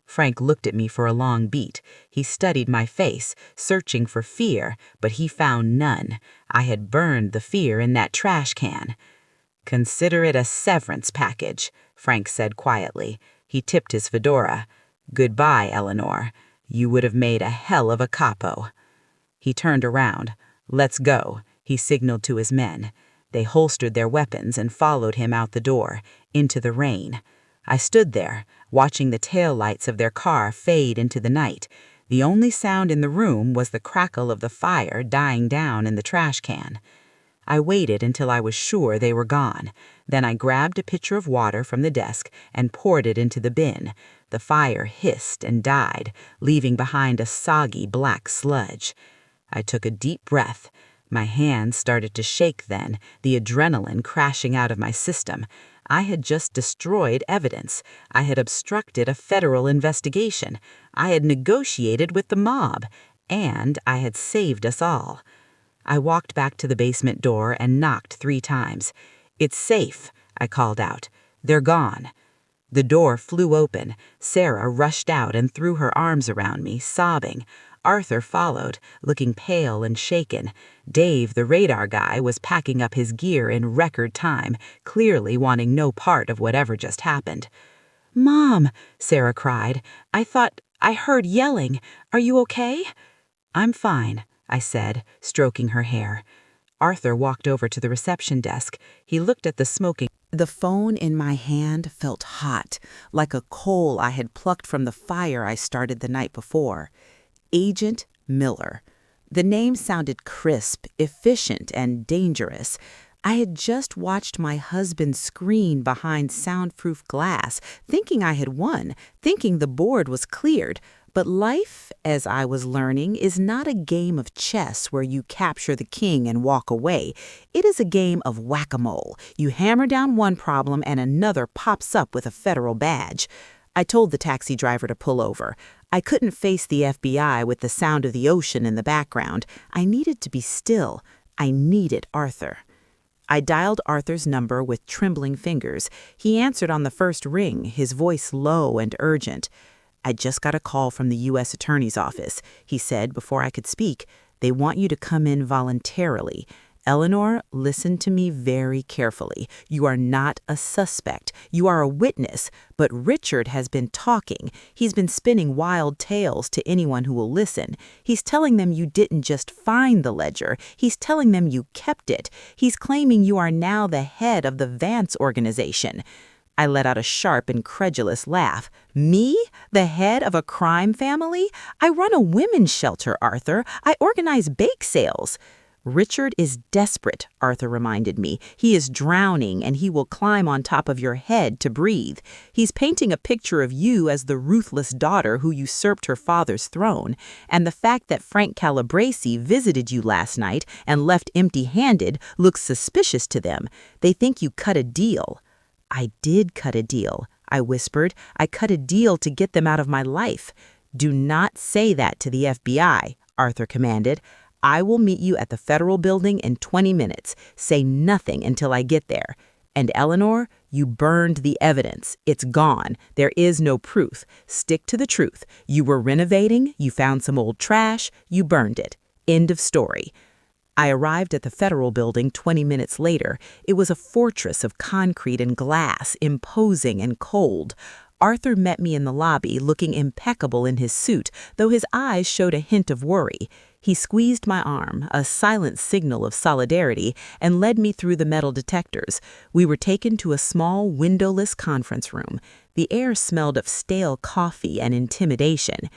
[SPEAKER 2] Frank looked at me for a long beat. He studied my face, searching for fear, but he found none. I had burned the fear in that trash can. "Consider it a severance package," Frank said quietly. He tipped his fedora. "Goodbye, Eleanor. You would have made a hell of a capo." He turned around. "Let's go," he signaled to his men. They holstered their weapons and followed him out the door, into the rain. I stood there, watching the taillights of their car fade into the night. The only sound in the room was the crackle of the fire dying down in the trash can. I waited until I was sure they were gone. Then I grabbed a pitcher of water from the desk and poured it into the bin. The fire hissed and died, leaving behind a soggy black sludge. I took a deep breath. My hands started to shake then, the adrenaline crashing out of my system. I had just destroyed evidence. I had obstructed a federal investigation. I had negotiated with the mob. And I had saved us all. I walked back to the basement door and knocked 3 times. "It's safe," I called out. "They're gone." The door flew open. Sarah rushed out and threw her arms around me, sobbing. Arthur followed, looking pale and shaken. Dave, the radar guy, was packing up his gear in record time, clearly wanting no part of whatever just happened. "Mom," Sarah cried. I heard yelling. Are you okay?" "I'm fine," I said, stroking her hair. Arthur walked over to the reception desk. He looked at the smoking. The phone in my hand felt hot, like a coal I had plucked from the fire I started the night before. Agent Miller. The name sounded crisp, efficient, and dangerous. I had just watched my husband scream behind soundproof glass, thinking I had won, thinking the board was cleared. But life, as I was learning, is not a game of chess where you capture the king and walk away. It is a game of whack-a-mole. You hammer down one problem and another pops up with a federal badge. I told the taxi driver to pull over. I couldn't face the FBI with the sound of the ocean in the background. I needed to be still. I needed Arthur. I dialed Arthur's number with trembling fingers. He answered on the first ring, his voice low and urgent. "I just got a call from the U.S. Attorney's office," he said before I could speak. "They want you to come in voluntarily. Eleanor, listen to me very carefully. You are not a suspect. You are a witness. But Richard has been talking. He's been spinning wild tales to anyone who will listen. He's telling them you didn't just find the ledger. He's telling them you kept it. He's claiming you are now the head of the Vance organization. I let out a sharp, incredulous laugh. Me? The head of a crime family? I run a women's shelter, Arthur. I organize bake sales. Richard is desperate, Arthur reminded me. He is drowning, and he will climb on top of your head to breathe. He's painting a picture of you as the ruthless daughter who usurped her father's throne. And the fact that Frank Calabrese visited you last night and left empty-handed looks suspicious to them. They think you cut a deal. I did cut a deal, I whispered. I cut a deal to get them out of my life. Do not say that to the FBI, Arthur commanded. I will meet you at the federal building in 20 minutes. Say nothing until I get there. And Eleanor, you burned the evidence. It's gone. There is no proof. Stick to the truth. You were renovating, you found some old trash, you burned it. End of story. I arrived at the federal building 20 minutes later. It was a fortress of concrete and glass, imposing and cold. Arthur met me in the lobby, looking impeccable in his suit, though his eyes showed a hint of worry. He squeezed my arm, a silent signal of solidarity, and led me through the metal detectors. We were taken to a small, windowless conference room. The air smelled of stale coffee and intimidation.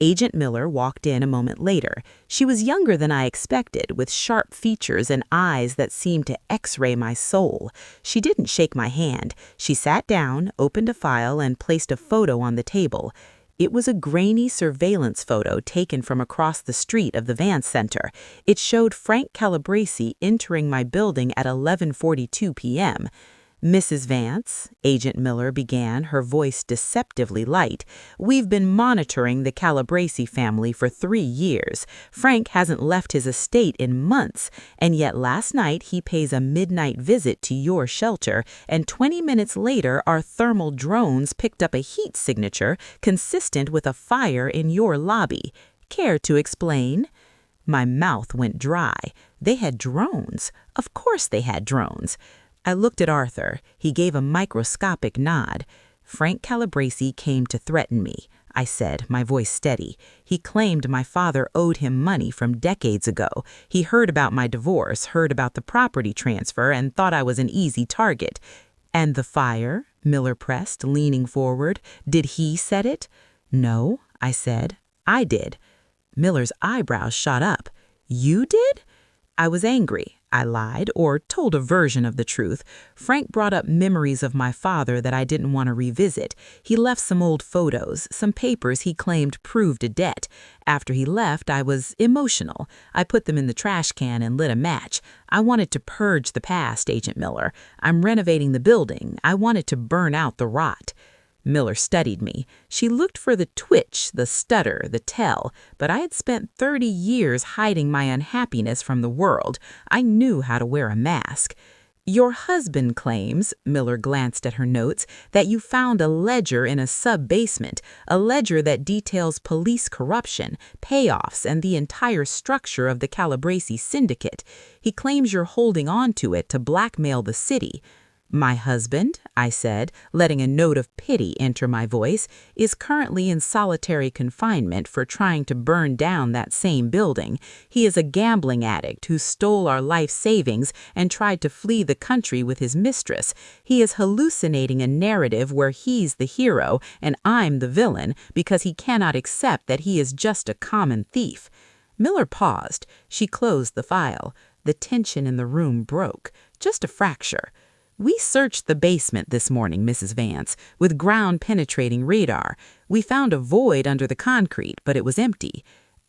[SPEAKER 2] Agent Miller walked in a moment later. She was younger than I expected, with sharp features and eyes that seemed to x-ray my soul. She didn't shake my hand. She sat down, opened a file, and placed a photo on the table. It was a grainy surveillance photo taken from across the street of the Vance Center. It showed Frank Calabrese entering my building at 11:42 p.m. Mrs. Vance, Agent Miller began, her voice deceptively light, we've been monitoring the Calabrese family for 3 years. Frank hasn't left his estate in months, and yet last night he pays a midnight visit to your shelter, and 20 minutes later our thermal drones picked up a heat signature consistent with a fire in your lobby. Care to explain? My mouth went dry. They had drones. Of course they had drones. I looked at Arthur. He gave a microscopic nod. Frank Calabrese came to threaten me, I said, my voice steady. He claimed my father owed him money from decades ago. He heard about my divorce, heard about the property transfer, and thought I was an easy target. And the fire? Miller pressed, leaning forward. Did he set it? No, I said. I did. Miller's eyebrows shot up. You did? I was angry. I lied, or told a version of the truth. Frank brought up memories of my father that I didn't want to revisit. He left some old photos, some papers he claimed proved a debt. After he left, I was emotional. I put them in the trash can and lit a match. I wanted to purge the past, Agent Miller. I'm renovating the building. I wanted to burn out the rot. Miller studied me. She looked for the twitch, the stutter, the tell, but I had spent 30 years hiding my unhappiness from the world. I knew how to wear a mask. Your husband claims, Miller glanced at her notes, that you found a ledger in a sub-basement, a ledger that details police corruption, payoffs, and the entire structure of the Calabrese syndicate. He claims you're holding on to it to blackmail the city. My husband, I said, letting a note of pity enter my voice, is currently in solitary confinement for trying to burn down that same building. He is a gambling addict who stole our life savings and tried to flee the country with his mistress. He is hallucinating a narrative where he's the hero and I'm the villain because he cannot accept that he is just a common thief. Miller paused. She closed the file. The tension in the room broke. Just a fracture. We searched the basement this morning, Mrs. Vance, with ground-penetrating radar. We found a void under the concrete, but it was empty.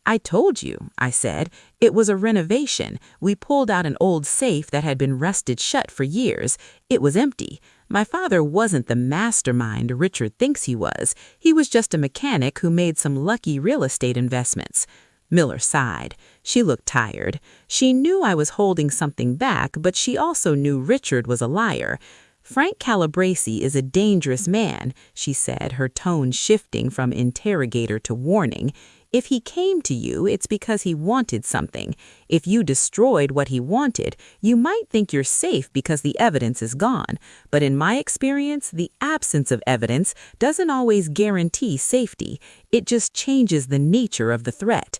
[SPEAKER 2] I told you, I said. It was a renovation. We pulled out an old safe that had been rusted shut for years. It was empty. My father wasn't the mastermind Richard thinks he was. He was just a mechanic who made some lucky real estate investments. Miller sighed. She looked tired. She knew I was holding something back, but she also knew Richard was a liar. Frank Calabrese is a dangerous man, she said, her tone shifting from interrogator to warning. If he came to you, it's because he wanted something. If you destroyed what he wanted, you might think you're safe because the evidence is gone. But in my experience, the absence of evidence doesn't always guarantee safety. It just changes the nature of the threat.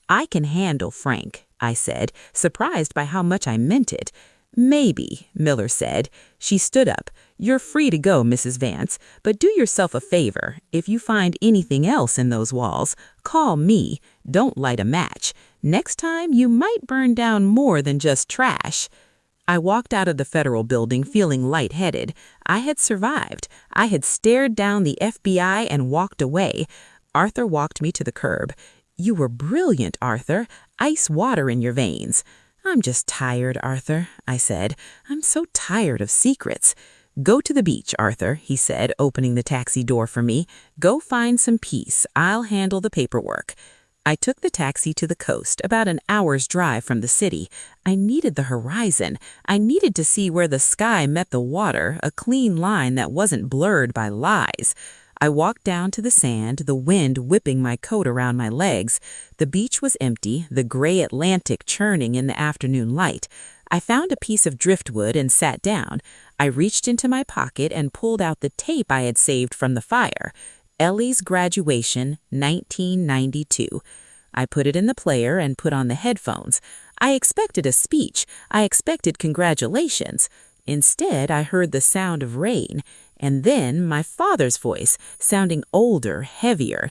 [SPEAKER 2] I can handle Frank, I said, surprised by how much I meant it. Maybe, Miller said. She stood up. You're free to go, Mrs. Vance, but do yourself a favor. If you find anything else in those walls, call me. Don't light a match. Next time, you might burn down more than just trash. I walked out of the federal building feeling lightheaded. I had survived. I had stared down the FBI and walked away. Arthur walked me to the curb. You were brilliant, Arthur. Ice water in your veins. I'm just tired, Arthur, I said. I'm so tired of secrets. Go to the beach, Arthur, he said, opening the taxi door for me. Go find some peace. I'll handle the paperwork. I took the taxi to the coast, about an hour's drive from the city. I needed the horizon. I needed to see where the sky met the water, a clean line that wasn't blurred by lies. I walked down to the sand, the wind whipping my coat around my legs. The beach was empty, the gray Atlantic churning in the afternoon light. I found a piece of driftwood and sat down. I reached into my pocket and pulled out the tape I had saved from the fire. Ellie's graduation, 1992. I put it in the player and put on the headphones. I expected a speech. I expected congratulations. Instead, I heard the sound of rain, and then my father's voice, sounding older, heavier.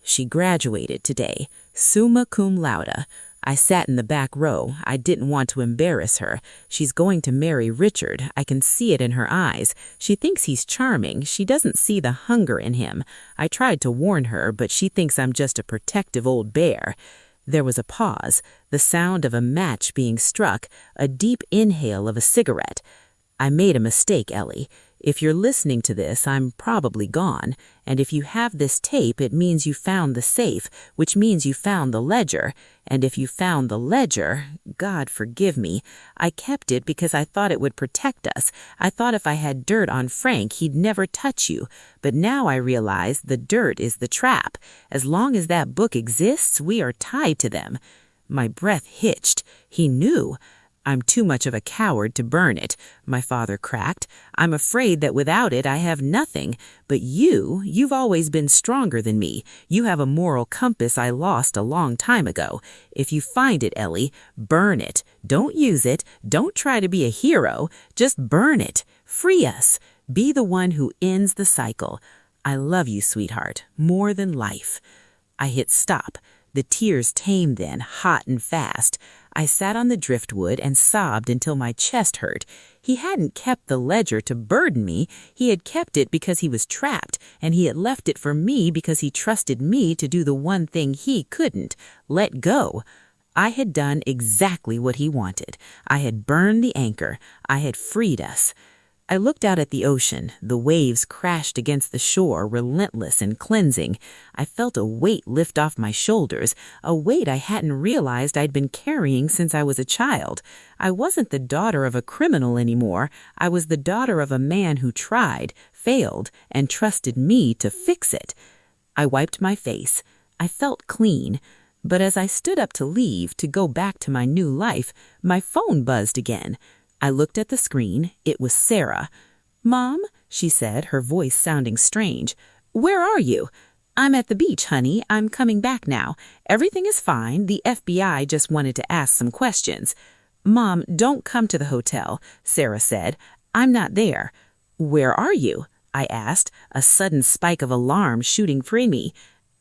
[SPEAKER 2] She graduated today, summa cum laude. I sat in the back row. I didn't want to embarrass her. She's going to marry Richard. I can see it in her eyes. She thinks he's charming. She doesn't see the hunger in him. I tried to warn her, but she thinks I'm just a protective old bear. There was a pause, the sound of a match being struck, a deep inhale of a cigarette. I made a mistake, Ellie. If you're listening to this, I'm probably gone. And if you have this tape, it means you found the safe, which means you found the ledger. And if you found the ledger, God forgive me, I kept it because I thought it would protect us. I thought if I had dirt on Frank, he'd never touch you. But now I realize the dirt is the trap. As long as that book exists, we are tied to them. My breath hitched. He knew. I'm too much of a coward to burn it, my father cracked. I'm afraid that without it I have nothing. But you've always been stronger than me. You have a moral compass I lost a long time ago. If you find it, Ellie, burn it. Don't use it. Don't try to be a hero. Just burn it. Free us. Be the one who ends the cycle. I love you, sweetheart, more than life. I hit stop. The tears tamed then, hot and fast. I sat on the driftwood and sobbed until my chest hurt. He hadn't kept the ledger to burden me. He had kept it because he was trapped, and he had left it for me because he trusted me to do the one thing he couldn't, let go. I had done exactly what he wanted. I had burned the anchor. I had freed us. I looked out at the ocean. The waves crashed against the shore, relentless and cleansing. I felt a weight lift off my shoulders, a weight I hadn't realized I'd been carrying since I was a child. I wasn't the daughter of a criminal anymore. I was the daughter of a man who tried, failed, and trusted me to fix it. I wiped my face. I felt clean. But as I stood up to leave, to go back to my new life, my phone buzzed again. I looked at the screen. It was Sarah. "Mom," she said, her voice sounding strange. "Where are you?" "I'm at the beach, honey. I'm coming back now. Everything is fine. The FBI just wanted to ask some questions." "Mom, don't come to the hotel," Sarah said. "I'm not there." "Where are you?" I asked, a sudden spike of alarm shooting free me.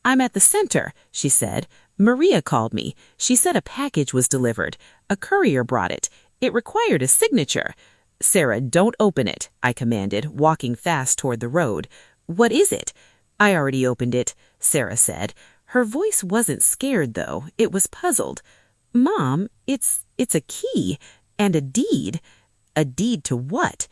[SPEAKER 2] "I'm at the center," she said. "Maria called me. She said a package was delivered. A courier brought it. It required a signature." "Sarah, don't open it," I commanded, walking fast toward the road. "What is it?" "I already opened it," Sarah said. Her voice wasn't scared, though. It was puzzled. "Mom, it's a key and a deed." "A deed to what?"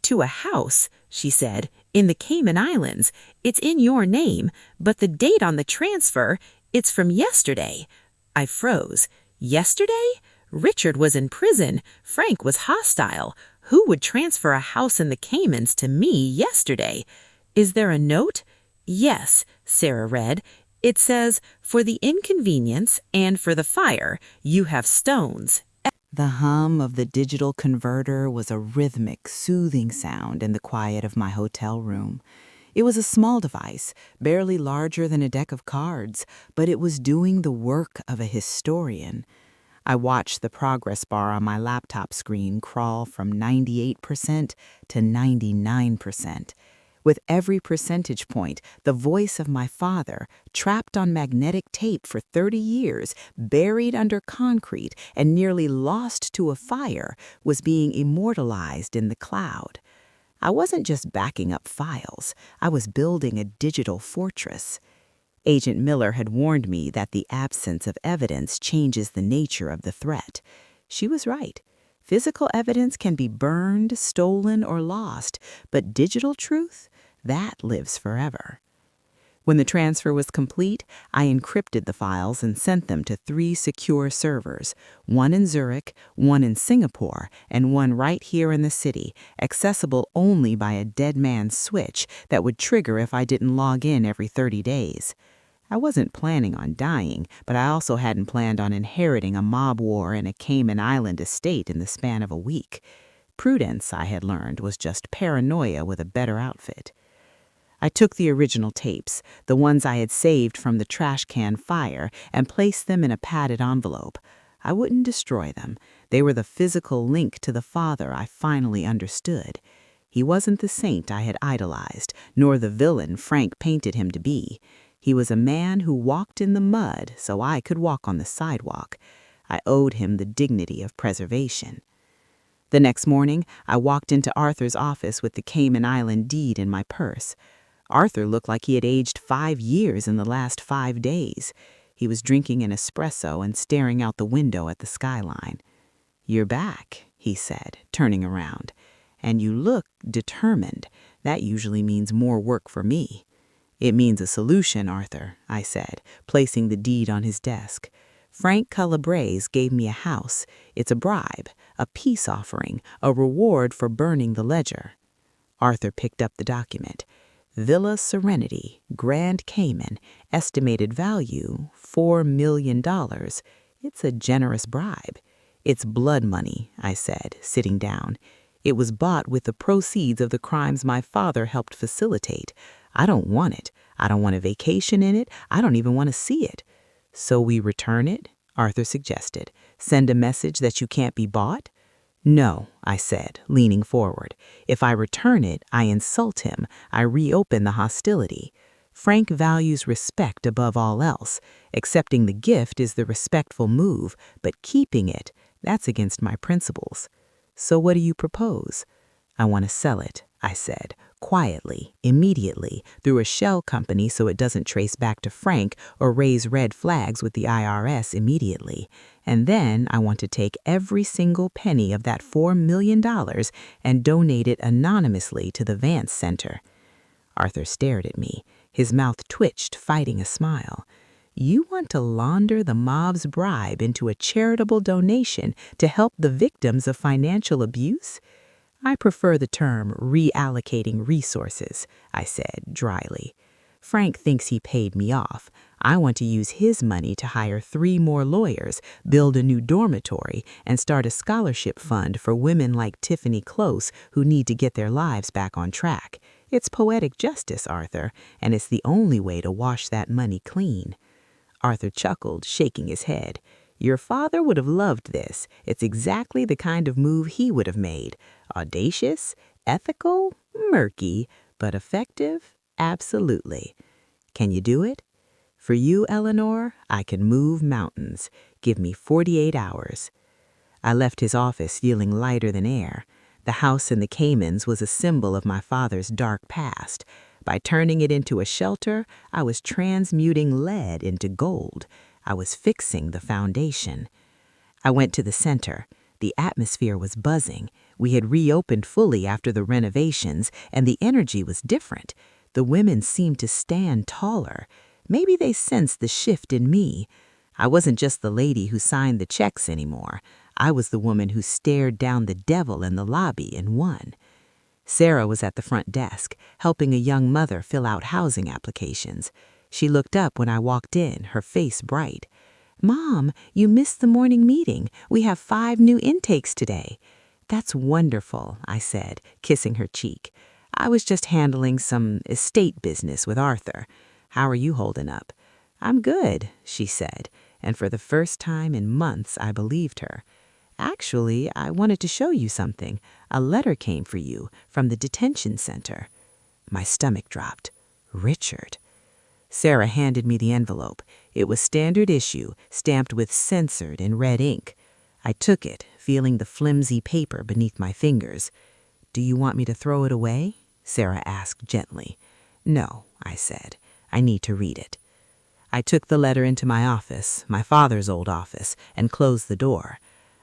[SPEAKER 2] "To a house," she said, "in the Cayman Islands. It's in your name, but the date on the transfer, it's from yesterday." I froze. Yesterday? Richard was in prison. Frank was hostile. Who would transfer a house in the Caymans to me yesterday? "Is there a note?" "Yes," Sarah read. It says, "For the inconvenience and for the fire, you have stones."
[SPEAKER 1] The hum of the digital converter was a rhythmic, soothing sound in the quiet of my hotel room. It was a small device, barely larger than a deck of cards, but it was doing the work of a historian. I watched the progress bar on my laptop screen crawl from 98% to 99%. With every percentage point, the voice of my father, trapped on magnetic tape for 30 years, buried under concrete and nearly lost to a fire, was being immortalized in the cloud. I wasn't just backing up files, I was building a digital fortress. Agent Miller had warned me that the absence of evidence changes the nature of the threat. She was right. Physical evidence can be burned, stolen, or lost, but digital truth, that lives forever. When the transfer was complete, I encrypted the files and sent them to 3 secure servers, one in Zurich, one in Singapore, and one right here in the city, accessible only by a dead man's switch that would trigger if I didn't log in every 30 days. I wasn't planning on dying, but I also hadn't planned on inheriting a mob war and a Cayman Island estate in the span of a week. Prudence, I had learned, was just paranoia with a better outfit. I took the original tapes, the ones I had saved from the trash can fire, and placed them in a padded envelope. I wouldn't destroy them. They were the physical link to the father I finally understood. He wasn't the saint I had idolized, nor the villain Frank painted him to be. He was a man who walked in the mud so I could walk on the sidewalk. I owed him the dignity of preservation. The next morning, I walked into Arthur's office with the Cayman Island deed in my purse. Arthur looked like he had aged 5 years in the last 5 days. He was drinking an espresso and staring out the window at the skyline. "You're back," he said, turning around. "And you look determined. That usually means more work for me." "It means a solution, Arthur," I said, placing the deed on his desk. "Frank Calabrese gave me a house. It's a bribe, a peace offering, a reward for burning the ledger." Arthur picked up the document. "Villa Serenity, Grand Cayman, estimated value $4 million. It's a generous bribe." "It's blood money," I said, sitting down. "It was bought with the proceeds of the crimes my father helped facilitate. I don't want it. I don't want a vacation in it. I don't even want to see it." "So we return it?" Arthur suggested. "Send a message that you can't be bought?" "No," I said, leaning forward. "If I return it, I insult him. I reopen the hostility. Frank values respect above all else. Accepting the gift is the respectful move, but keeping it, that's against my principles." "So what do you propose?" "I want to sell it," I said, quietly, immediately, through a shell company so it doesn't trace back to Frank or raise red flags with the IRS immediately. And then I want to take every single penny of that $4 million and donate it anonymously to the Vance Center. Arthur stared at me. His mouth twitched, fighting a smile. "You want to launder the mob's bribe into a charitable donation to help the victims of financial abuse?" "I prefer the term reallocating resources," I said dryly. "Frank thinks he paid me off. I want to use his money to hire 3 more lawyers, build a new dormitory, and start a scholarship fund for women like Tiffany Close who need to get their lives back on track. It's poetic justice, Arthur, and it's the only way to wash that money clean." Arthur chuckled, shaking his head. "Your father would have loved this. It's exactly the kind of move he would have made. Audacious, ethical, murky, but effective, absolutely. Can you do it? For you, Eleanor, I can move mountains. Give me 48 hours." I left his office feeling lighter than air. The house in the Caymans was a symbol of my father's dark past. By turning it into a shelter, I was transmuting lead into gold. I was fixing the foundation. I went to the center. The atmosphere was buzzing. We had reopened fully after the renovations, and the energy was different. The women seemed to stand taller. Maybe they sensed the shift in me. I wasn't just the lady who signed the checks anymore. I was the woman who stared down the devil in the lobby and won. Sarah was at the front desk, helping a young mother fill out housing applications.
[SPEAKER 2] She looked up when I walked in, her face bright. "Mom, you missed the morning meeting. We have 5 new intakes today." "That's wonderful," I said, kissing her cheek. "I was just handling some estate business with Arthur. How are you holding up?" "I'm good," she said, and for the first time in months I believed her. "Actually, I wanted to show you something. A letter came for you from the detention center." My stomach dropped. Richard. Sarah handed me the envelope. It was standard issue, stamped with censored in red ink. I took it, feeling the flimsy paper beneath my fingers. "Do you want me to throw it away?" Sarah asked gently. "No," I said. "I need to read it." I took the letter into my office, my father's old office, and closed the door.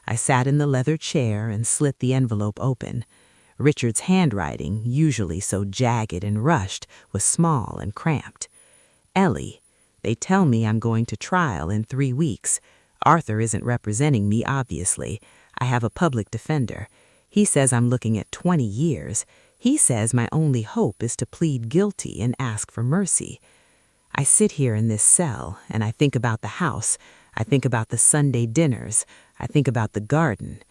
[SPEAKER 2] I sat in the leather chair and slit the envelope open. Richard's handwriting, usually so jagged and rushed, was small and cramped. "Ellie, they tell me I'm going to trial in 3 weeks. Arthur isn't representing me, obviously. I have a public defender. He says I'm looking at 20 years. He says my only hope is to plead guilty and ask for mercy. I sit here in this cell, and I think about the house. I think about the Sunday dinners. I think about the garden.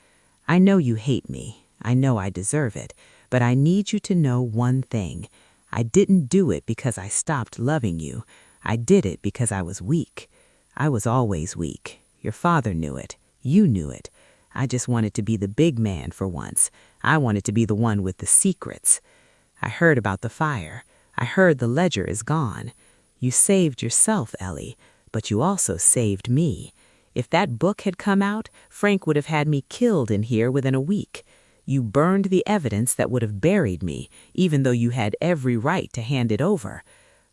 [SPEAKER 2] I know you hate me. I know I deserve it. But I need you to know one thing. I didn't do it because I stopped loving you. I did it because I was weak. I was always weak. Your father knew it. You knew it. I just wanted to be the big man for once. I wanted to be the one with the secrets. I heard about the fire. I heard the ledger is gone. You saved yourself, Ellie, but you also saved me. If that book had come out, Frank would have had me killed in here within a week. You burned the evidence that would have buried me, even though you had every right to hand it over.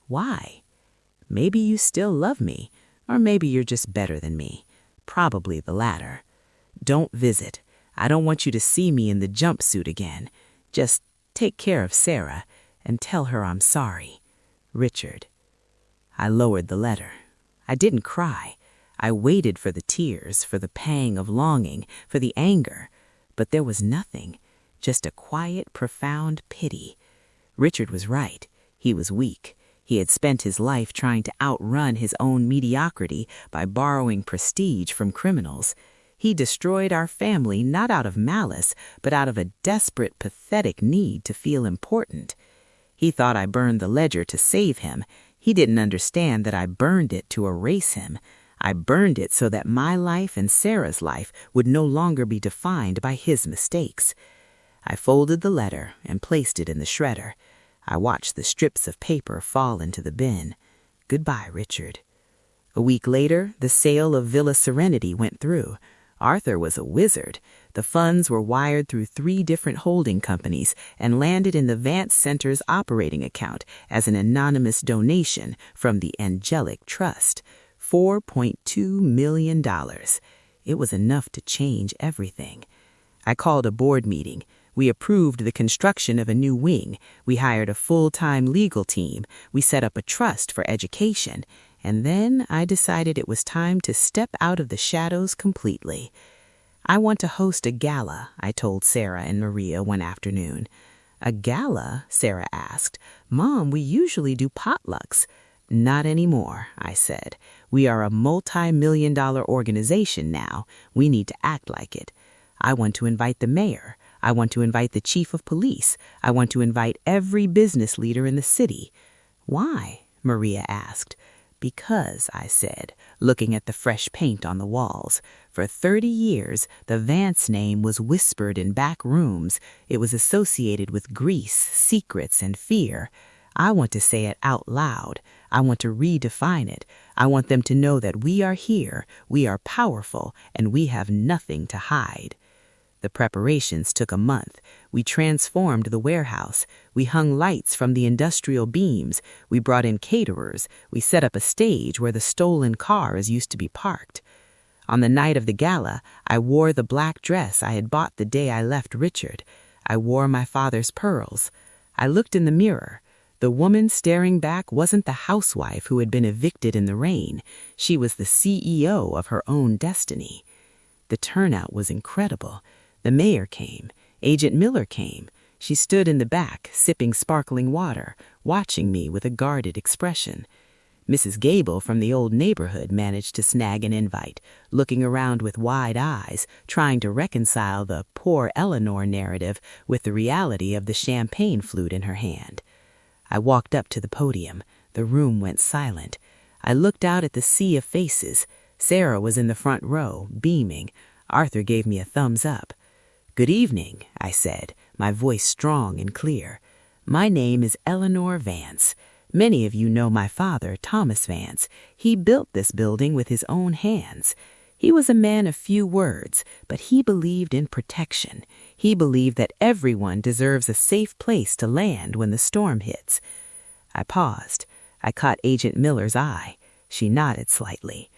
[SPEAKER 2] Why? Maybe you still love me, or maybe you're just better than me. Probably the latter. Don't visit. I don't want you to see me in the jumpsuit again. Just take care of Sarah and tell her I'm sorry. Richard. I lowered the letter. I didn't cry. I waited for the tears, for the pang of longing, for the anger. But there was nothing, just a quiet, profound pity. Richard was right. He was weak. He had spent his life trying to outrun his own mediocrity by borrowing prestige from criminals. He destroyed our family not out of malice, but out of a desperate, pathetic need to feel important. He thought I burned the ledger to save him. He didn't understand that I burned it to erase him. I burned it so that my life and Sarah's life would no longer be defined by his mistakes. I folded the letter and placed it in the shredder. I watched the strips of paper fall into the bin. Goodbye, Richard. A week later, the sale of Villa Serenity went through. Arthur was a wizard. The funds were wired through 3 different holding companies and landed in the Vance Center's operating account as an anonymous donation from the Angelic Trust. $4.2 million. It was enough to change everything. I called a board meeting. We approved the construction of a new wing. We hired a full-time legal team. We set up a trust for education. And then I decided it was time to step out of the shadows completely. "I want to host a gala," I told Sarah and Maria one afternoon. "A gala?" Sarah asked. "Mom, we usually do potlucks." "Not anymore," I said. "We are a multi-million-dollar organization now. We need to act like it. I want to invite the mayor. I want to invite the chief of police. I want to invite every business leader in the city." "Why?" Maria asked. "Because," I said, looking at the fresh paint on the walls, "for 30 years, the Vance name was whispered in back rooms. It was associated with grease, secrets, and fear. I want to say it out loud. I want to redefine it. I want them to know that we are here, we are powerful, and we have nothing to hide." The preparations took a month. We transformed the warehouse. We hung lights from the industrial beams. We brought in caterers. We set up a stage where the stolen cars used to be parked. On the night of the gala, I wore the black dress I had bought the day I left Richard. I wore my father's pearls. I looked in the mirror. The woman staring back wasn't the housewife who had been evicted in the rain. She was the CEO of her own destiny. The turnout was incredible. The mayor came. Agent Miller came. She stood in the back, sipping sparkling water, watching me with a guarded expression. Mrs. Gable from the old neighborhood managed to snag an invite, looking around with wide eyes, trying to reconcile the poor Eleanor narrative with the reality of the champagne flute in her hand. I walked up to the podium. The room went silent. I looked out at the sea of faces. Sarah was in the front row, beaming. Arthur gave me a thumbs up. "Good evening," I said, my voice strong and clear. "My name is Eleanor Vance. Many of you know my father, Thomas Vance. He built this building with his own hands. He was a man of few words, but he believed in protection. He believed that everyone deserves a safe place to land when the storm hits." I paused. I caught Agent Miller's eye. She nodded slightly.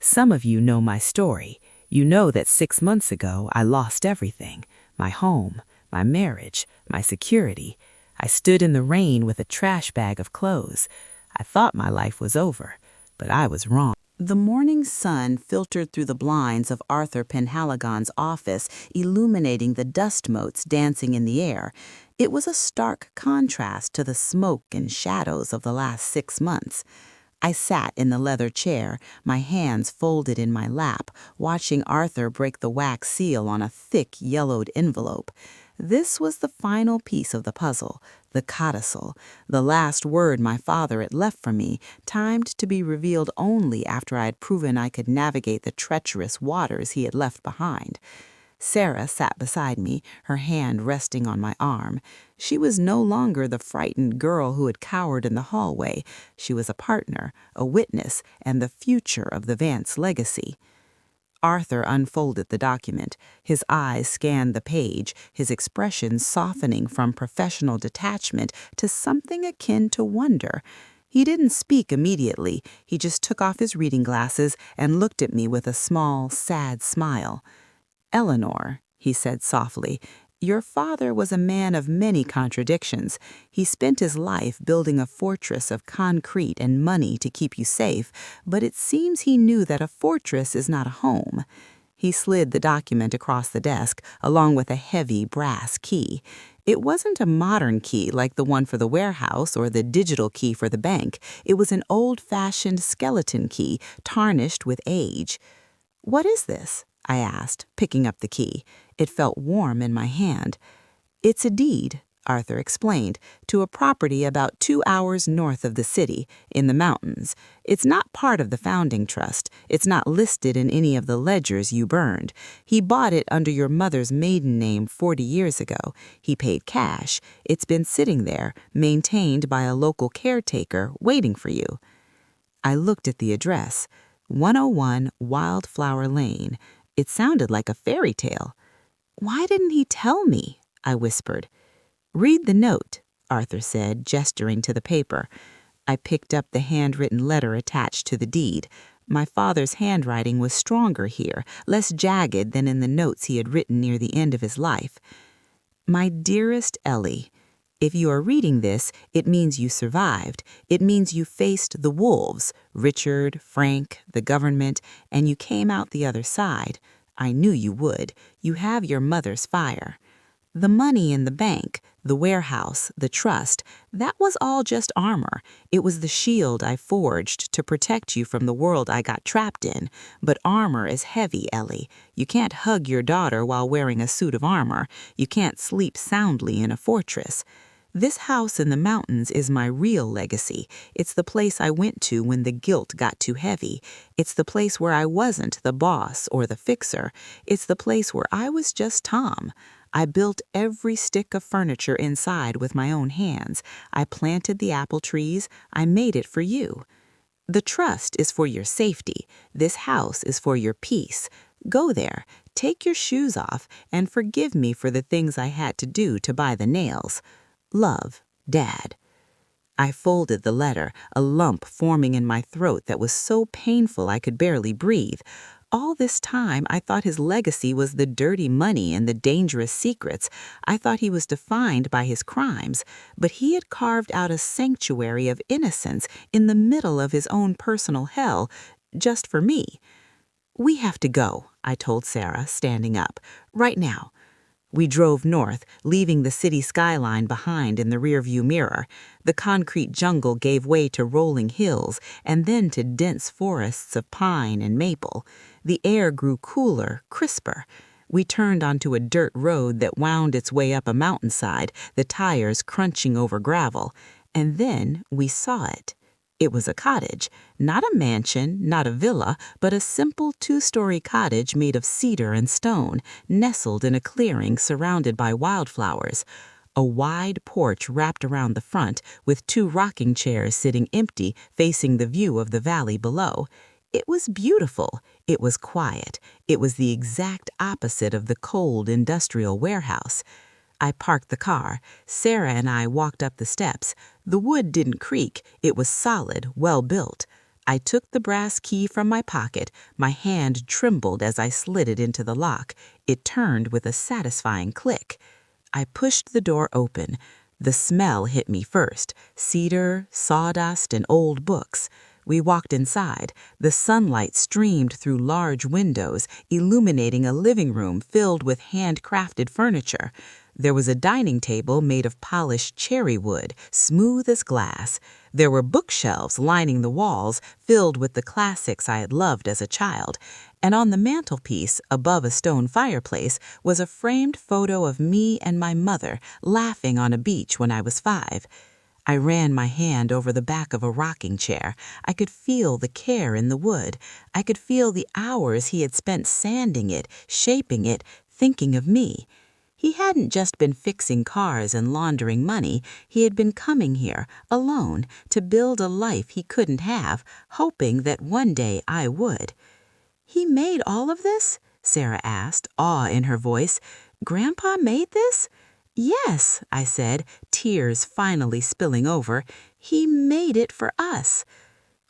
[SPEAKER 2] "Some of you know my story. You know that 6 months ago I lost everything. My home, my marriage, my security. I stood in the rain with a trash bag of clothes. I thought my life was over, but I was wrong."
[SPEAKER 1] The morning sun filtered through the blinds of Arthur Penhaligon's office, illuminating the dust motes dancing in the air. It was a stark contrast to the smoke and shadows of the last 6 months. I sat in the leather chair, my hands folded in my lap, watching Arthur break the wax seal on a thick, yellowed envelope. This was the final piece of the puzzle, the codicil, the last word my father had left for me, timed to be revealed only after I had proven I could navigate the treacherous waters he had left behind. Sarah sat beside me, her hand resting on my arm. She was no longer the frightened girl who had cowered in the hallway. She was a partner, a witness, and the future of the Vance legacy. Arthur unfolded the document. His eyes scanned the page, his expression softening from professional detachment to something akin to wonder. He didn't speak immediately. He just took off his reading glasses and looked at me with a small, sad smile. "Eleanor," he said softly, "your father was a man of many contradictions. He spent his life building a fortress of concrete and money to keep you safe, but it seems he knew that a fortress is not a home." He slid the document across the desk, along with a heavy brass key. It wasn't a modern key like the one for the warehouse or the digital key for the bank. It was an old-fashioned skeleton key, tarnished with age. "What is this?" I asked, picking up the key. It felt warm in my hand. "It's a deed," Arthur explained, "to a property about 2 hours north of the city, in the mountains. It's not part of the founding trust. It's not listed in any of the ledgers you burned. He bought it under your mother's maiden name 40 years ago. He paid cash. It's been sitting there, maintained by a local caretaker, waiting for you." I looked at the address, 101 Wildflower Lane. It sounded like a fairy tale. "Why didn't he tell me?" I whispered. "Read the note," Arthur said, gesturing to the paper. I picked up the handwritten letter attached to the deed. My father's handwriting was stronger here, less jagged than in the notes he had written near the end of his life. "My dearest Ellie, if you are reading this, it means you survived. It means you faced the wolves, Richard, Frank, the government, and you came out the other side. I knew you would. You have your mother's fire. The money in the bank, the warehouse, the trust, that was all just armor. It was the shield I forged to protect you from the world I got trapped in. But armor is heavy, Ellie. You can't hug your daughter while wearing a suit of armor. You can't sleep soundly in a fortress. This house in the mountains is my real legacy. It's the place I went to when the guilt got too heavy. It's the place where I wasn't the boss or the fixer. It's the place where I was just Tom. I built every stick of furniture inside with my own hands. I planted the apple trees. I made it for you. The trust is for your safety. This house is for your peace. Go there, take your shoes off, and forgive me for the things I had to do to buy the nails. Love, Dad." I folded the letter, a lump forming in my throat that was so painful I could barely breathe. All this time, I thought his legacy was the dirty money and the dangerous secrets. I thought he was defined by his crimes, but he had carved out a sanctuary of innocence in the middle of his own personal hell, just for me. "We have to go," I told Sarah, standing up. "Right now."
[SPEAKER 2] We drove north, leaving the city skyline behind in the rearview mirror. The concrete jungle gave way to rolling hills and then to dense forests of pine and maple. The air grew cooler, crisper. We turned onto a dirt road that wound its way up a mountainside, the tires crunching over gravel. And then we saw it. It was a cottage, not a mansion, not a villa, but a simple two-story cottage made of cedar and stone, nestled in a clearing surrounded by wildflowers. A wide porch wrapped around the front, with 2 rocking chairs sitting empty, facing the view of the valley below. It was beautiful. It was quiet. It was the exact opposite of the cold industrial warehouse. I parked the car. Sarah and I walked up the steps. The wood didn't creak. It was solid, well built. I took the brass key from my pocket. My hand trembled as I slid it into the lock. It turned with a satisfying click. I pushed the door open. The smell hit me first: cedar, sawdust, and old books. We walked inside. The sunlight streamed through large windows, illuminating a living room filled with handcrafted furniture. There was a dining table made of polished cherry wood, smooth as glass. There were bookshelves lining the walls, filled with the classics I had loved as a child. And on the mantelpiece, above a stone fireplace, was a framed photo of me and my mother laughing on a beach when I was 5. I ran my hand over the back of a rocking chair. I could feel the care in the wood. I could feel the hours he had spent sanding it, shaping it, thinking of me. He hadn't just been fixing cars and laundering money. He had been coming here, alone, to build a life he couldn't have, hoping that one day I would. "He made all of this?" Sarah asked, awe in her voice. "Grandpa made this?" "Yes," I said, tears finally spilling over. "He made it for us."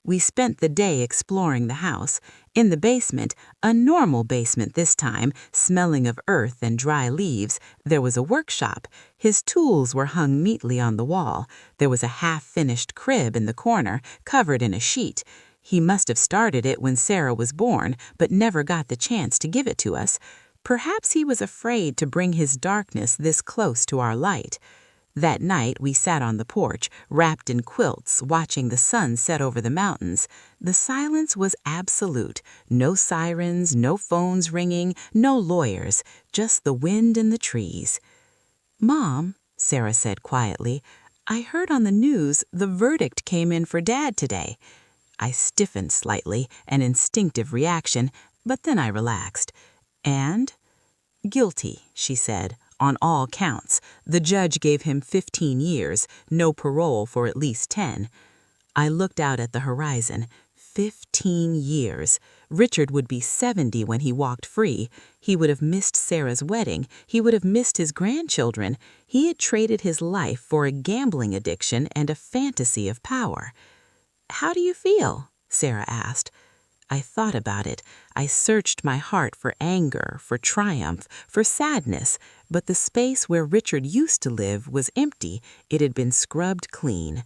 [SPEAKER 2] We spent the day exploring the house. In the basement, a normal basement this time, smelling of earth and dry leaves, there was a workshop. His tools were hung neatly on the wall. There was a half-finished crib in the corner, covered in a sheet. He must have started it when Sarah was born, but never got the chance to give it to us. Perhaps he was afraid to bring his darkness this close to our light. That night, we sat on the porch, wrapped in quilts, watching the sun set over the mountains. The silence was absolute. No sirens, no phones ringing, no lawyers, just the wind and the trees. "Mom," Sarah said quietly, "I heard on the news the verdict came in for Dad today." I stiffened slightly, an instinctive reaction, but then I relaxed. "And?" "Guilty," she said. "On all counts. The judge gave him 15 years, no parole for at least 10. I looked out at the horizon. 15 years. Richard would be 70 when he walked free. He would have missed Sarah's wedding. He would have missed his grandchildren. He had traded his life for a gambling addiction and a fantasy of power. "How do you feel?" Sarah asked. I thought about it. I searched my heart for anger, for triumph, for sadness, but the space where Richard used to live was empty. It had been scrubbed clean.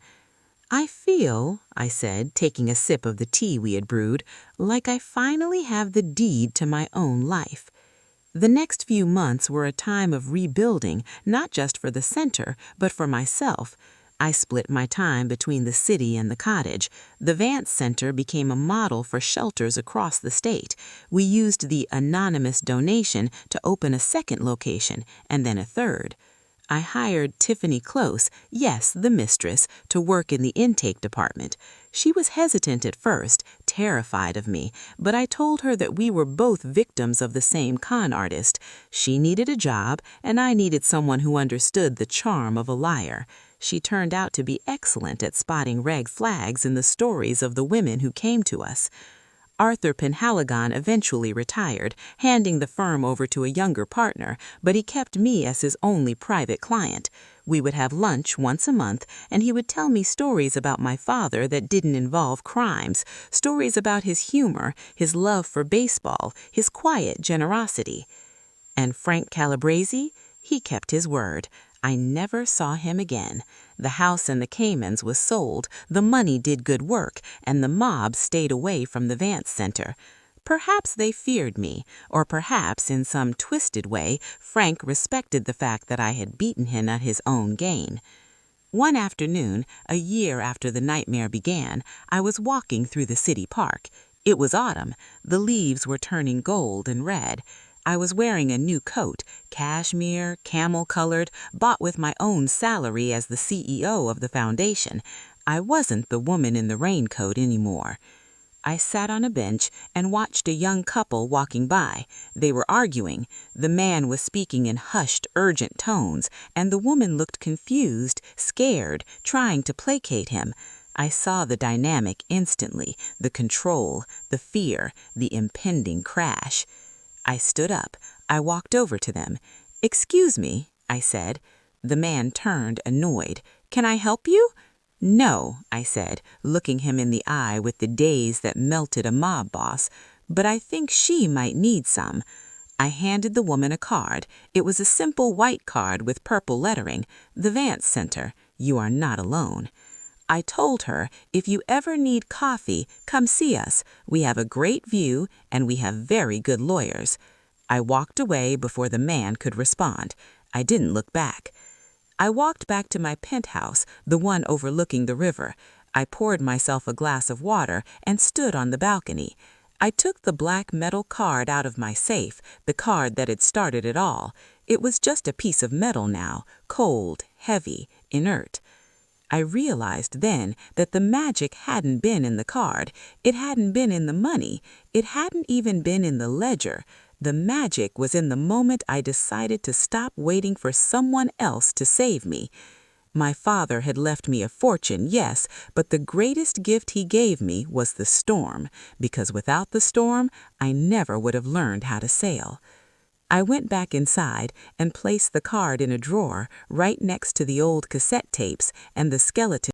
[SPEAKER 2] "I feel," I said, taking a sip of the tea we had brewed, "like I finally have the deed to my own life." The next few months were a time of rebuilding, not just for the center, but for myself. I split my time between the city and the cottage. The Vance Center became a model for shelters across the state. We used the anonymous donation to open a second location, and then a third. I hired Tiffany Close, yes, the mistress, to work in the intake department. She was hesitant at first, terrified of me, but I told her that we were both victims of the same con artist. She needed a job, and I needed someone who understood the charm of a liar. She turned out to be excellent at spotting red flags in the stories of the women who came to us. Arthur Penhaligon eventually retired, handing the firm over to a younger partner, but he kept me as his only private client. We would have lunch once a month, and he would tell me stories about my father that didn't involve crimes, stories about his humor, his love for baseball, his quiet generosity. And Frank Calabrese? He kept his word. I never saw him again. The house in the Caymans was sold, the money did good work, and the mob stayed away from the Vance Center. Perhaps they feared me, or perhaps in some twisted way Frank respected the fact that I had beaten him at his own game. One afternoon, a year after the nightmare began, I was walking through the city park. It was autumn. The leaves were turning gold and red. I was wearing a new coat, cashmere, camel-colored, bought with my own salary as the CEO of the foundation. I wasn't the woman in the raincoat anymore. I sat on a bench and watched a young couple walking by. They were arguing. The man was speaking in hushed, urgent tones, and the woman looked confused, scared, trying to placate him. I saw the dynamic instantly, the control, the fear, the impending crash. I stood up. I walked over to them. "Excuse me," I said. The man turned, annoyed. "Can I help you?" "No," I said, looking him in the eye with the daze that melted a mob boss, "but I think she might need some." I handed the woman a card. It was a simple white card with purple lettering, "The Vance Center. You are not alone." I told her, "If you ever need coffee, come see us. We have a great view and we have very good lawyers." I walked away before the man could respond. I didn't look back. I walked back to my penthouse, the one overlooking the river. I poured myself a glass of water and stood on the balcony. I took the black metal card out of my safe, the card that had started it all. It was just a piece of metal now, cold, heavy, inert. I realized then that the magic hadn't been in the card. It hadn't been in the money. It hadn't even been in the ledger. The magic was in the moment I decided to stop waiting for someone else to save me. My father had left me a fortune, yes, but the greatest gift he gave me was the storm, because without the storm, I never would have learned how to sail. I went back inside and placed the card in a drawer right next to the old cassette tapes and the skeleton